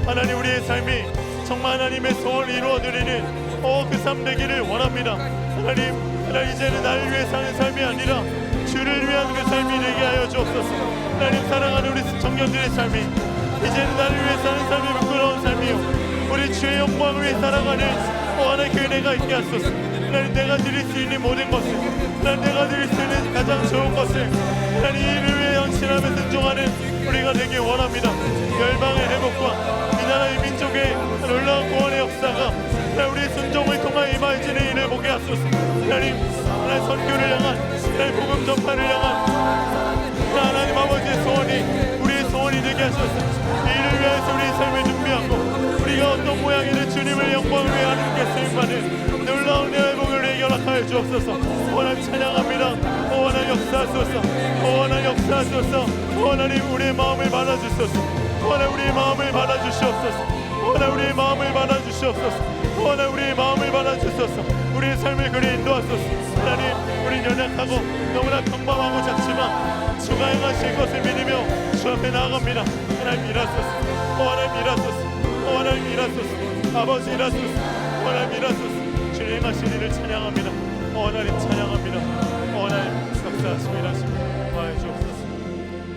하나님 우리의 삶이 정말 하나님의 소원을 이루어드리는 그 삶 되기를 원합니다. 하나님 이제는 나를 위해 사는 삶이 아니라 주를 위한 그 삶이 되게 하여 주옵소서. 하나님 사랑하는 우리 청년들의 삶이 이제는 나를 위해 사는 삶이 부끄러운 삶이요 우리 주의 영광을 위해 살아가는 하나님 그 은혜가 있게 하소서. 하나님 내가 드릴 수 있는 모든 것을, 하나님 내가 드릴 수 있는 가장 좋은 것을 하나님 이를 위해 헌신하며 순종하는 우리가 되길 원합니다. 열방의 회복과 이 나라의 민족의 놀라운 구원의 역사가 우리의 순종을 통하여 임하여지는 일을 보게 하소서. 하나님 선교를 향한 하나님 복음 전파를 향한 하나님 아버지의 소원이 우리의 소원이 되게 하소서. 이를 위해서 우리의 삶을 준비하고 우리가 어떤 모양이든 주님을 영광을 위해 하나님께 쓰임받는 놀라운 회복을 우리에게 허락하여 주옵소서. 하나님 찬양합니다. 하나님 역사하소서. 하나님 역사하소서. 하나님 우리의 마음을 받아주소서. 하나님 우리의 마음을 받아주시옵소서. 하나님 우리의 마음을 받아주시옵소서. 하나님 우리의 마음을 받아주소서. 우리의 삶을 그리 인도하소서. 하나님 우린 연약하고 너무나 평범하고 작지만 주가 행하실 것을 믿으며 주 앞에 나아갑니다. 하나님 일하소서. 하나님 일하소서. 하나님 일하소서. 아버지 일하소서. 하나님 일하소서. 주님 행하실 일을 찬양합니다. 하나님 찬양합니다. 하나님 역사하시고 일하시고 도와해 주옵소서.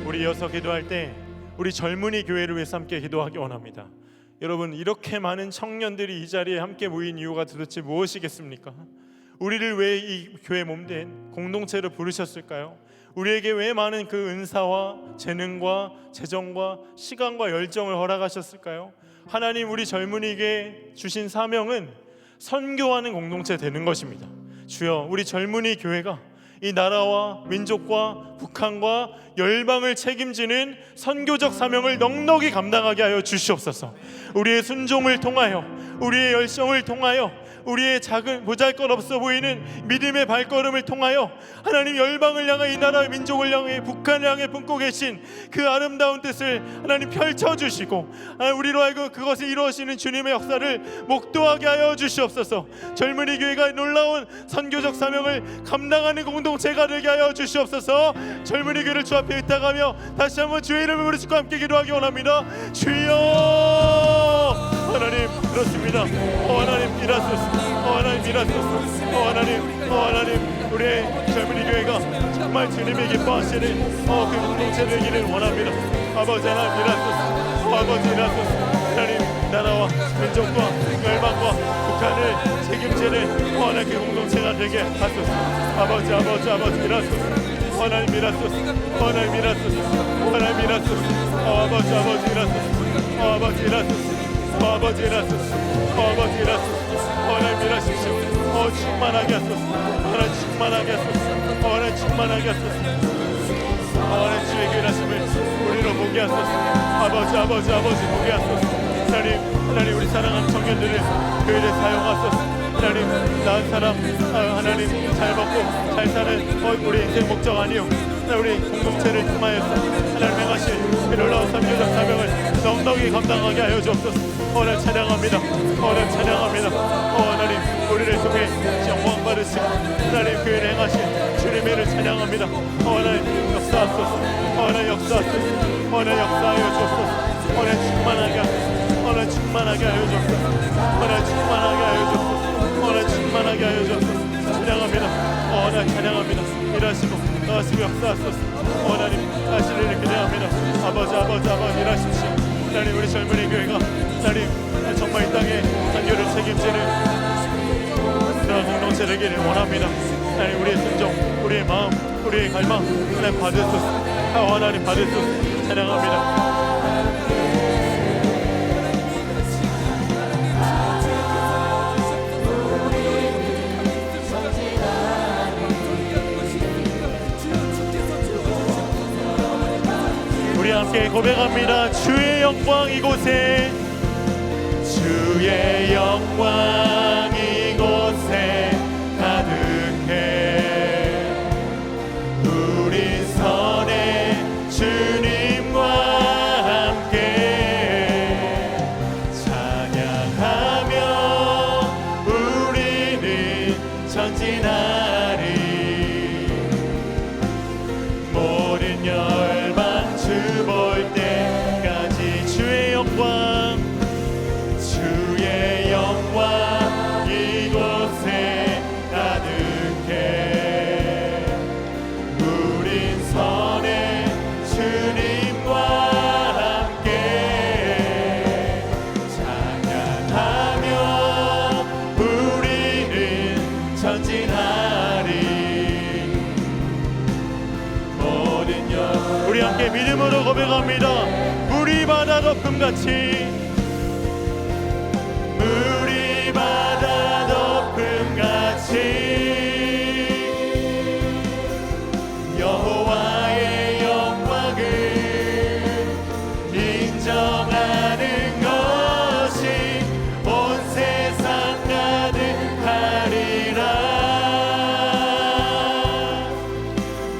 우리 이어서 기도할 때 우리 젊은이 교회를 위해서 함께 기도하기 원합니다. 여러분 이렇게 많은 청년들이 이 자리에 함께 모인 이유가 도대체 무엇이겠습니까? 우리를 왜 이 교회 몸된 공동체로 부르셨을까요? 우리에게 왜 많은 그 은사와 재능과 재정과 시간과 열정을 허락하셨을까요? 하나님 우리 젊은이에게 주신 사명은 선교하는 공동체 되는 것입니다. 주여 우리 젊은이 교회가 이 나라와 민족과 북한과 열방을 책임지는 선교적 사명을 넉넉히 감당하게 하여 주시옵소서. 우리의 순종을 통하여 우리의 열정을 통하여 우리의 작은 보잘것없어 보이는 믿음의 발걸음을 통하여 하나님 열방을 향해 이 나라의 민족을 향해 북한을 향해 품고 계신 그 아름다운 뜻을 하나님 펼쳐주시고 우리로 하여금 그것을 이루어지는 주님의 역사를 목도하게 하여 주시옵소서. 젊은이 교회가 놀라운 선교적 사명을 감당하는 공동체가 되게 하여 주시옵소서. 젊은이 교회를 주 앞에 의탁하며 다시 한번 주의 이름을 부르시고 함께 기도하기 원합니다. 주여 하나님 그렇습니다. 하나님 일하소서. 하나님 일하소서. 하나님 우리의 젊은이 교회가 정말 주님이 기뻐하시는 그 공동체 되기를 원합니다. 아버지 하나님 일하소서. 아버지 일하소서. 하나님 나라와 민족과 열방과 북한을 책임지는 하나님 그 공동체가 되게 하소서. 아버지 일하소서. 하나님 일하소서. 하나님 일하소서. 하나님 일하소서. 아버지 일하소서. 아버지 일하소서. 아버지 일하소서. 아버지 일하소서. 하나님 일하십시오. 충만하게 하소서. 하나님 충만하게 하소서. 하나님 충만하게 하소서. 하나님 주의 그 일하심을 우리로 보게 하소서. 아버지 보게 하소서. 하나님 우리 사랑하는 청년들을 그 일에 사용하소서. 하나님 나은 사람 하나님 잘 먹고 잘 사는 우리 인생 목적 아니요 우리 공동체를 통하여서 하나님 행하신 그 놀라운 선교적 사명을 넉넉히 감당하게 하여 주옵소서. 하나님 찬양합니다. 하나님 찬양합니다. 하나님 우리를 통해 영광 받으시고 하나님 그 일을 행하신 주님의 일을 찬양합니다. 하나님 역사하소서. 하나님 역사하소서. 하나님 역사하여 주옵소서. 하나님 충만하게 하소서. 하나님 충만하게 하여 주옵소서. 하나님 충만하게 하여 주옵소서. 충만하게 하여 주옵소서. 찬양합니다. 하나님 찬양합니다. 일하시고 나와시고 역사하소서. 하나님 다시를 기대합니다. 아버지 일하십시오. 하나님 우리 젊은이 교회가 하나님 정말 이 땅에 선교를 책임지는 그런 공동체 되기를 원합니다. 하나님 우리의 순종, 우리의 마음, 우리의 갈망 하나님 받으소서. 하나님 받으소서. 찬양합니다. 우리 함께 고백합니다. 주의 영광 이곳에, 주의 영광 이곳에 가득해. 우리 선에 주님과 함께 찬양하며 우리는 전진하리. 모든 열방 주 볼 때까지 주의 영광, 주의 영광 이곳에 가득해. 우린 선에 주님과 함께 찬양하며 우리는 전진하리. 모든 영 우리 함께 믿음으로 고백합니다. 물이 바다 덮음같이, 물이 바다 덮음같이 여호와의 영광을 인정하는 것이 온 세상 가득하리라.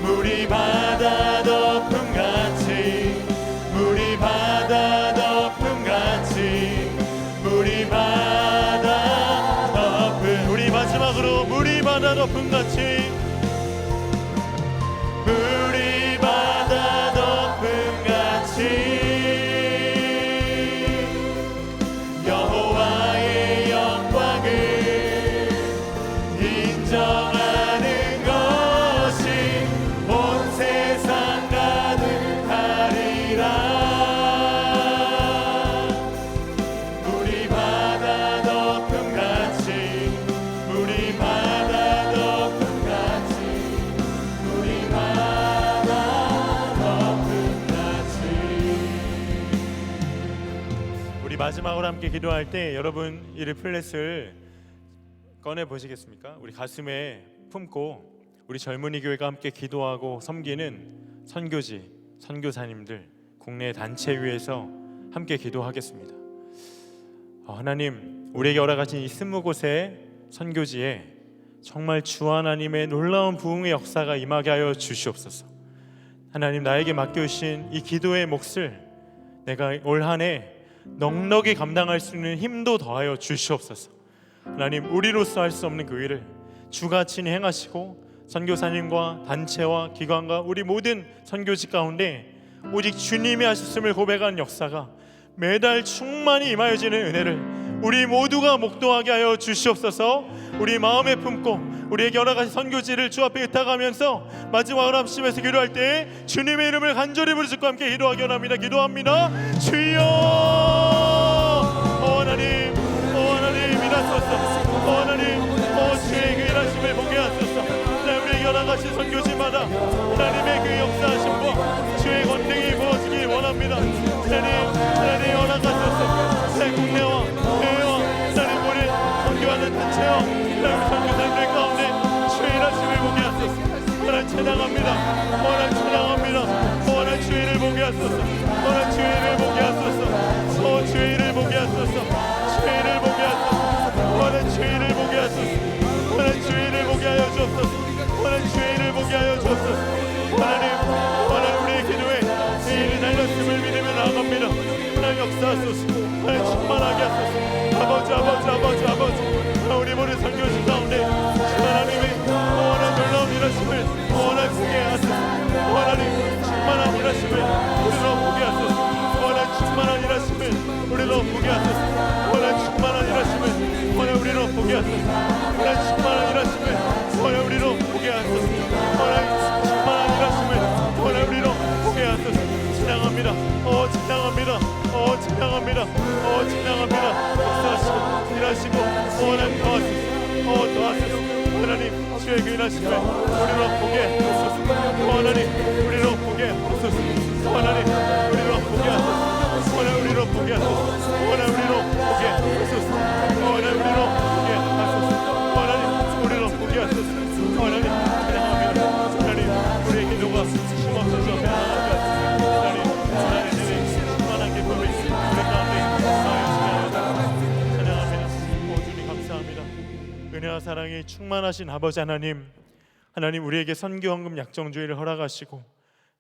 물이 바다 덮음같이, 물이 바다 덮음같이, 물이 바다 덮음. 우리 마지막으로 물이 바다 덮음같이, 물이 바다 덮음같이 여호와의 영광을 인정하는 것이 온 세상 가득하리라. 물이 바다 덮음같이, 물이 바다 덮음같이, 물이 바다 덮음같이. 우리 마지막으로 함께 기도할 때 여러분 이 리플렛을 꺼내 보시겠습니까? 우리 가슴에 품고 우리 젊은이 교회가 함께 기도하고 섬기는 선교지, 선교사님들, 국내 단체 위에서 함께 기도하겠습니다. 하나님, 우리에게 허락하신 이 20곳의 선교지에 정말 주 하나님의 놀라운 부흥의 역사가 임하게 하여 주시옵소서. 하나님, 나에게 맡겨주신 이 기도의 몫을 내가 올 한 해 넉넉히 감당할 수 있는 힘도 더하여 주시옵소서. 하나님, 우리로서 할 수 없는 그 일을 주가 친히 행하시고 선교사님과 단체와 기관과 우리 모든 선교지 가운데 오직 주님이 하셨음을 고백하는 역사가 매달 충만히 임하여지는 은혜를 우리 모두가 목도하게 하여 주시옵소서. 우리 마음에 품고 우리에게 허락하신 선교지를 주 앞에 의탁하면서 마지막으로 합심해서 기도할 때 주님의 이름을 간절히 부르짖고 함께 기도하기 원합니다. 기도합니다. 주여, 하나님, 하나님 일하소서. 하나님, 주의 그 일하심을 보게 하소서. 우리에게 허락하신 선교지마다 하나님의 그 역사하심과 주의 권능이 부어지기 원합니다. 하나님 허락하소서. 국내와 해외와 하나님 우리 선교하는 단체와 선교사님들 가운데 주의 일하심을 보게 하소서. 하나님 찬양합니다. 하나님 찬양합니다. 하나님 주의 일을 보게 하소서. 하나님 주의 일을 보게 하소서. 주의 일을 보게 하소서. 주의 일을 보게 하소서. 하나님 주의 일을 보게 하소서. 하나님 주의 일을 보게 하여 주옵소서. 하나님 주의 일을 보게 하여 주옵소서. 하나님 우리의 기도에 이 일이 달렸음을 믿으며 나아갑니다. 하나님 역사하소서. 하나님 충만하게 하소서. 아버지 우리 모든 선교지 가운데 하나님의 놀라운 일하심을 보게 하소서. 하나님 충만한 일하심을 우리로 보게 하소서. 하나님 충만한 일하심을 우리로 보게 하소서. 하나님 충만한 일하심을 우리로 보게 하소서. 하나님 일하심을 우리로 보게 하소서. 하나님 우리로 보게 하소서. 하나님 우리로 보게 하소서. 하나님 우리로 보게 하소서. 하나님 우리로 보게 하소서. 하나님 우리로 보게 하소서. 하나님 우리로 보게 하소서. 하나님 찬양합니다. 하나님 우리의 기도가 힘없어서 변화하게 하소서. 하나님의 충만한 기쁨이 우리 가운데 찬양합니다. 오 주님 감사합니다. 은혜와 사랑이 충만하신 아버지 하나님, 하나님 우리에게 선교헌금 약정주의를 허락하시고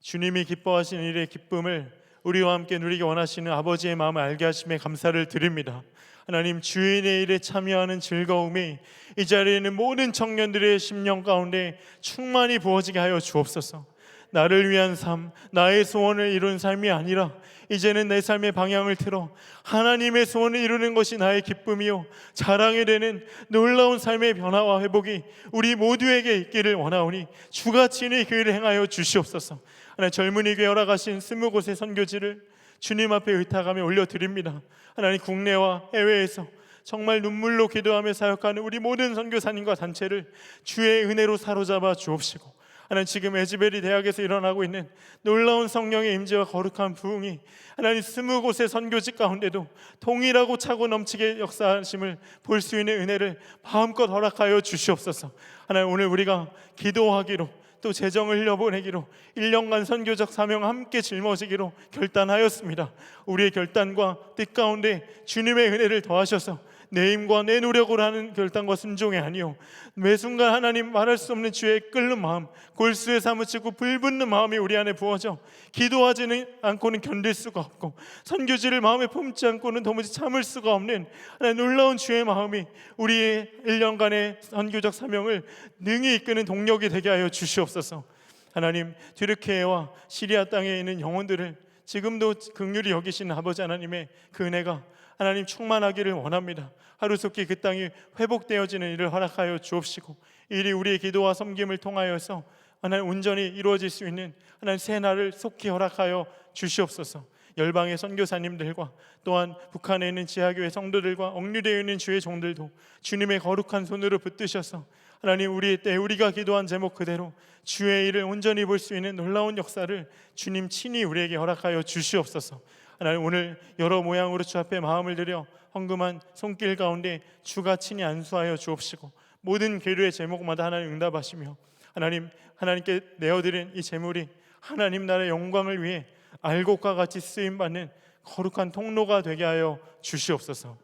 주님이 기뻐하시는 일의 기쁨을 우리와 함께 누리기 원하시는 아버지의 마음을 알게 하심에 감사를 드립니다. 하나님 주인의 일에 참여하는 즐거움이 이 자리에 있는 모든 청년들의 심령 가운데 충만히 부어지게 하여 주옵소서. 나를 위한 삶, 나의 소원을 이룬 삶이 아니라 이제는 내 삶의 방향을 틀어 하나님의 소원을 이루는 것이 나의 기쁨이요 자랑이 되는 놀라운 삶의 변화와 회복이 우리 모두에게 있기를 원하오니 주가 친히 그 일을 행하여 주시옵소서. 하나님 젊은이 교회 허락하신 20곳의 선교지를 주님 앞에 의탁하며 올려드립니다. 하나님 국내와 해외에서 정말 눈물로 기도하며 사역하는 우리 모든 선교사님과 단체를 주의 은혜로 사로잡아 주옵시고, 하나님 지금 에즈베리 대학에서 일어나고 있는 놀라운 성령의 임재와 거룩한 부흥이 하나님 20곳의 선교지 가운데도 동일하고 차고 넘치게 역사하심을 볼 수 있는 은혜를 마음껏 허락하여 주시옵소서. 하나님 오늘 우리가 기도하기로 또 재정을 흘려보내기로 1년간 선교적 사명 함께 짊어지기로 결단하였습니다. 우리의 결단과 뜻 가운데 주님의 은혜를 더하셔서 내 힘과 내 노력으로 하는 결단과 순종이 아니요 매 순간 하나님 말할 수 없는 주의 끓는 마음, 골수에 사무치고 불붙는 마음이 우리 안에 부어져 기도하지는 않고는 견딜 수가 없고 선교지를 마음에 품지 않고는 도무지 참을 수가 없는 하나님 놀라운 주의 마음이 우리의 1년간의 선교적 사명을 능히 이끄는 동력이 되게 하여 주시옵소서. 하나님 튀르키예와 시리아 땅에 있는 영혼들을 지금도 긍휼히 여기시는 아버지 하나님의 그 은혜가 하나님 충만하기를 원합니다. 하루속히 그 땅이 회복되어지는 일을 허락하여 주옵시고 일이 우리의 기도와 섬김을 통하여서 하나님 온전히 이루어질 수 있는 하나님 새 날을 속히 허락하여 주시옵소서. 열방의 선교사님들과 또한 북한에 있는 지하교회 성도들과 억류되어 있는 주의 종들도 주님의 거룩한 손으로 붙드셔서 하나님 우리의 때 우리가 기도한 제목 그대로 주의 일을 온전히 볼 수 있는 놀라운 역사를 주님 친히 우리에게 허락하여 주시옵소서. 하나님 오늘 여러 모양으로 주 앞에 마음을 들여 헌금한 손길 가운데 주가 친히 안수하여 주옵시고 모든 기도의 제목마다 하나님 응답하시며 하나님 하나님께 내어드린 이 제물이 하나님 나라의 영광을 위해 알곡과 같이 쓰임받는 거룩한 통로가 되게 하여 주시옵소서.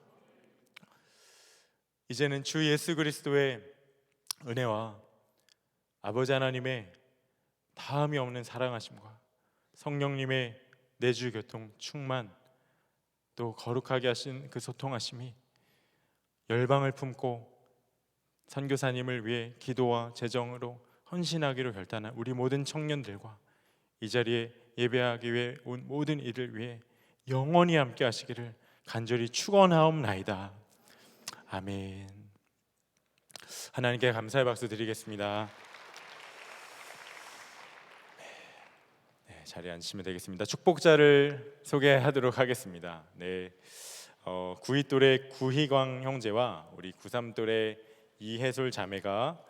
이제는 주 예수 그리스도의 은혜와 아버지 하나님의 다함이 없는 사랑하심과 성령님의 내주 교통 충만 또 거룩하게 하신 그 소통하심이 열방을 품고 선교사님을 위해 기도와 재정으로 헌신하기로 결단한 우리 모든 청년들과 이 자리에 예배하기 위해 온 모든 이를 위해 영원히 함께 하시기를 간절히 축원하옵나이다. 아멘. 하나님께 감사의 박수 드리겠습니다. 자리에 앉으시면 되겠습니다. 축복자를 소개하도록 하겠습니다. 92 또래 구희광 형제와 우리 93 또래 이해솔 자매가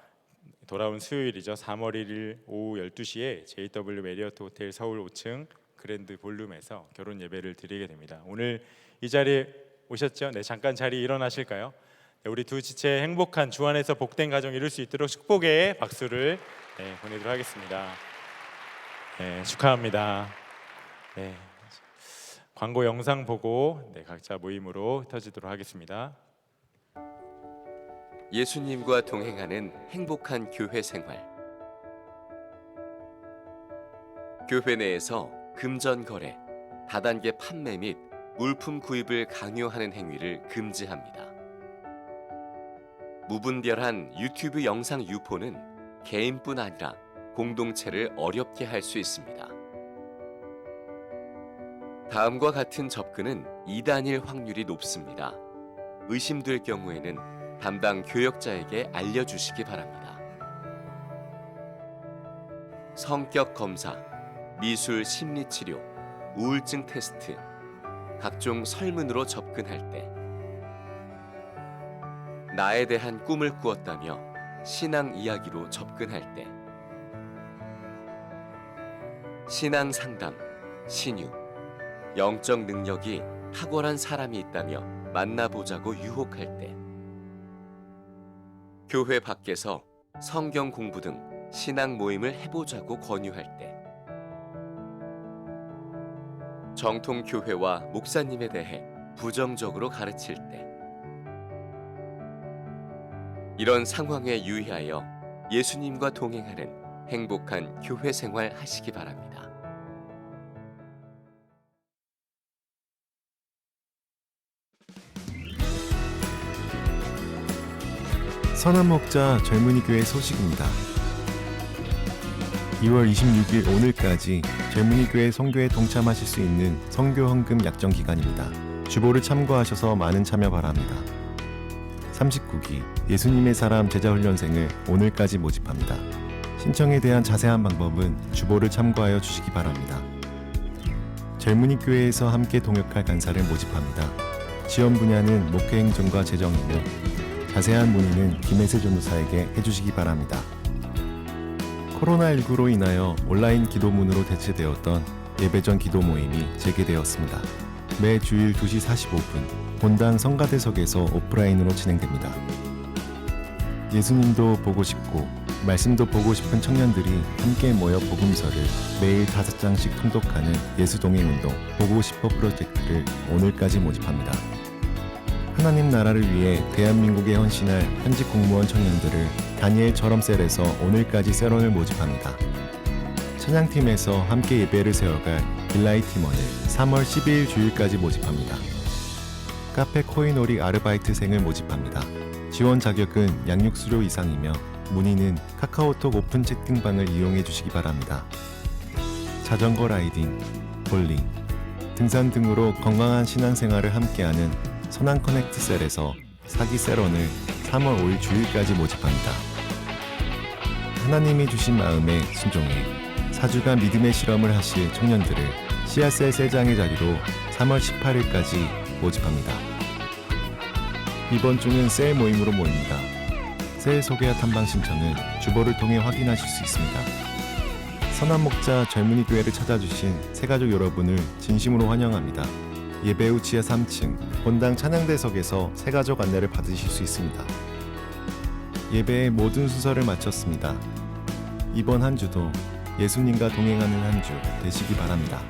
돌아온 수요일이죠. 3월 1일 오후 12시에 JW 메리어트 호텔 서울 5층 그랜드 볼룸에서 결혼 예배를 드리게 됩니다. 오늘 이 자리에 오셨죠? 네, 잠깐 자리 일어나실까요? 네, 우리 두 지체 행복한 주 안에서 복된 가정 이룰 수 있도록 축복의 박수를 보내도록 하겠습니다. 네, 축하합니다. 네, 광고 영상 보고 각자 모임으로 흩어지도록 하겠습니다. 예수님과 동행하는 행복한 교회 생활. 교회 내에서 금전 거래, 다단계 판매 및 물품 구입을 강요하는 행위를 금지합니다. 무분별한 유튜브 영상 유포는 개인뿐 아니라 공동체를 어렵게 할 수 있습니다. 다음과 같은 접근은 이단일 확률이 높습니다. 의심될 경우에는 담당 교역자에게 알려주시기 바랍니다. 성격 검사, 미술 심리치료, 우울증 테스트, 각종 설문으로 접근할 때 나에 대한 꿈을 꾸었다며 신앙 이야기로 접근할 때, 신앙 상담, 신유, 영적 능력이 탁월한 사람이 있다며 만나보자고 유혹할 때, 교회 밖에서 성경 공부 등 신앙 모임을 해보자고 권유할 때, 정통 교회와 목사님에 대해 부정적으로 가르칠 때, 이런 상황에 유의하여 예수님과 동행하는 행복한 교회 생활 하시기 바랍니다. 선한목자 젊은이 교회 소식입니다. 2월 26일 오늘까지 젊은이 교회 선교에 동참하실 수 있는 선교 헌금 약정 기간입니다. 주보를 참고하셔서 많은 참여 바랍니다. 39기 예수님의 사람 제자훈련생을 오늘까지 모집합니다. 신청에 대한 자세한 방법은 주보를 참고하여 주시기 바랍니다. 젊은이 교회에서 함께 동역할 간사를 모집합니다. 지원 분야는 목회행정과 재정이며 자세한 문의는 김혜세 전도사에게 해주시기 바랍니다. 코로나19로 인하여 온라인 기도문으로 대체되었던 예배전 기도 모임이 재개되었습니다. 매 주일 2시 45분 본당 성가대석에서 오프라인으로 진행됩니다. 예수님도 보고 싶고 말씀도 보고 싶은 청년들이 함께 모여 복음서를 매일 5장씩 통독하는 예수동행운동 보고 싶어 프로젝트를 오늘까지 모집합니다. 하나님 나라를 위해 대한민국에 헌신할 현직 공무원 청년들을 다니엘 저럼셀에서 오늘까지 세론을 모집합니다. 찬양팀에서 함께 예배를 세워갈 빌라이 팀원을 3월 12일 주일까지 모집합니다. 카페 코인오리 아르바이트생을 모집합니다. 지원 자격은 양육수료 이상이며 문의는 카카오톡 오픈 채팅방을 이용해 주시기 바랍니다. 자전거 라이딩, 볼링, 등산 등으로 건강한 신앙생활을 함께하는 선한 커넥트 셀에서 사기 세론을 3월 5일 주일까지 모집합니다. 하나님이 주신 마음에 순종해 4주간 믿음의 실험을 하실 청년들을 씨앗의 세장의 자리로 3월 18일까지 모집합니다. 이번 주는 셀 모임으로 모입니다. 셀 소개와 탐방 신청은 주보를 통해 확인하실 수 있습니다. 선한목자 젊은이 교회를 찾아주신 새가족 여러분을 진심으로 환영합니다. 예배 후 지하 3층 본당 찬양대석에서 새가족 안내를 받으실 수 있습니다. 예배의 모든 순서를 마쳤습니다. 이번 한 주도 예수님과 동행하는 한 주 되시기 바랍니다.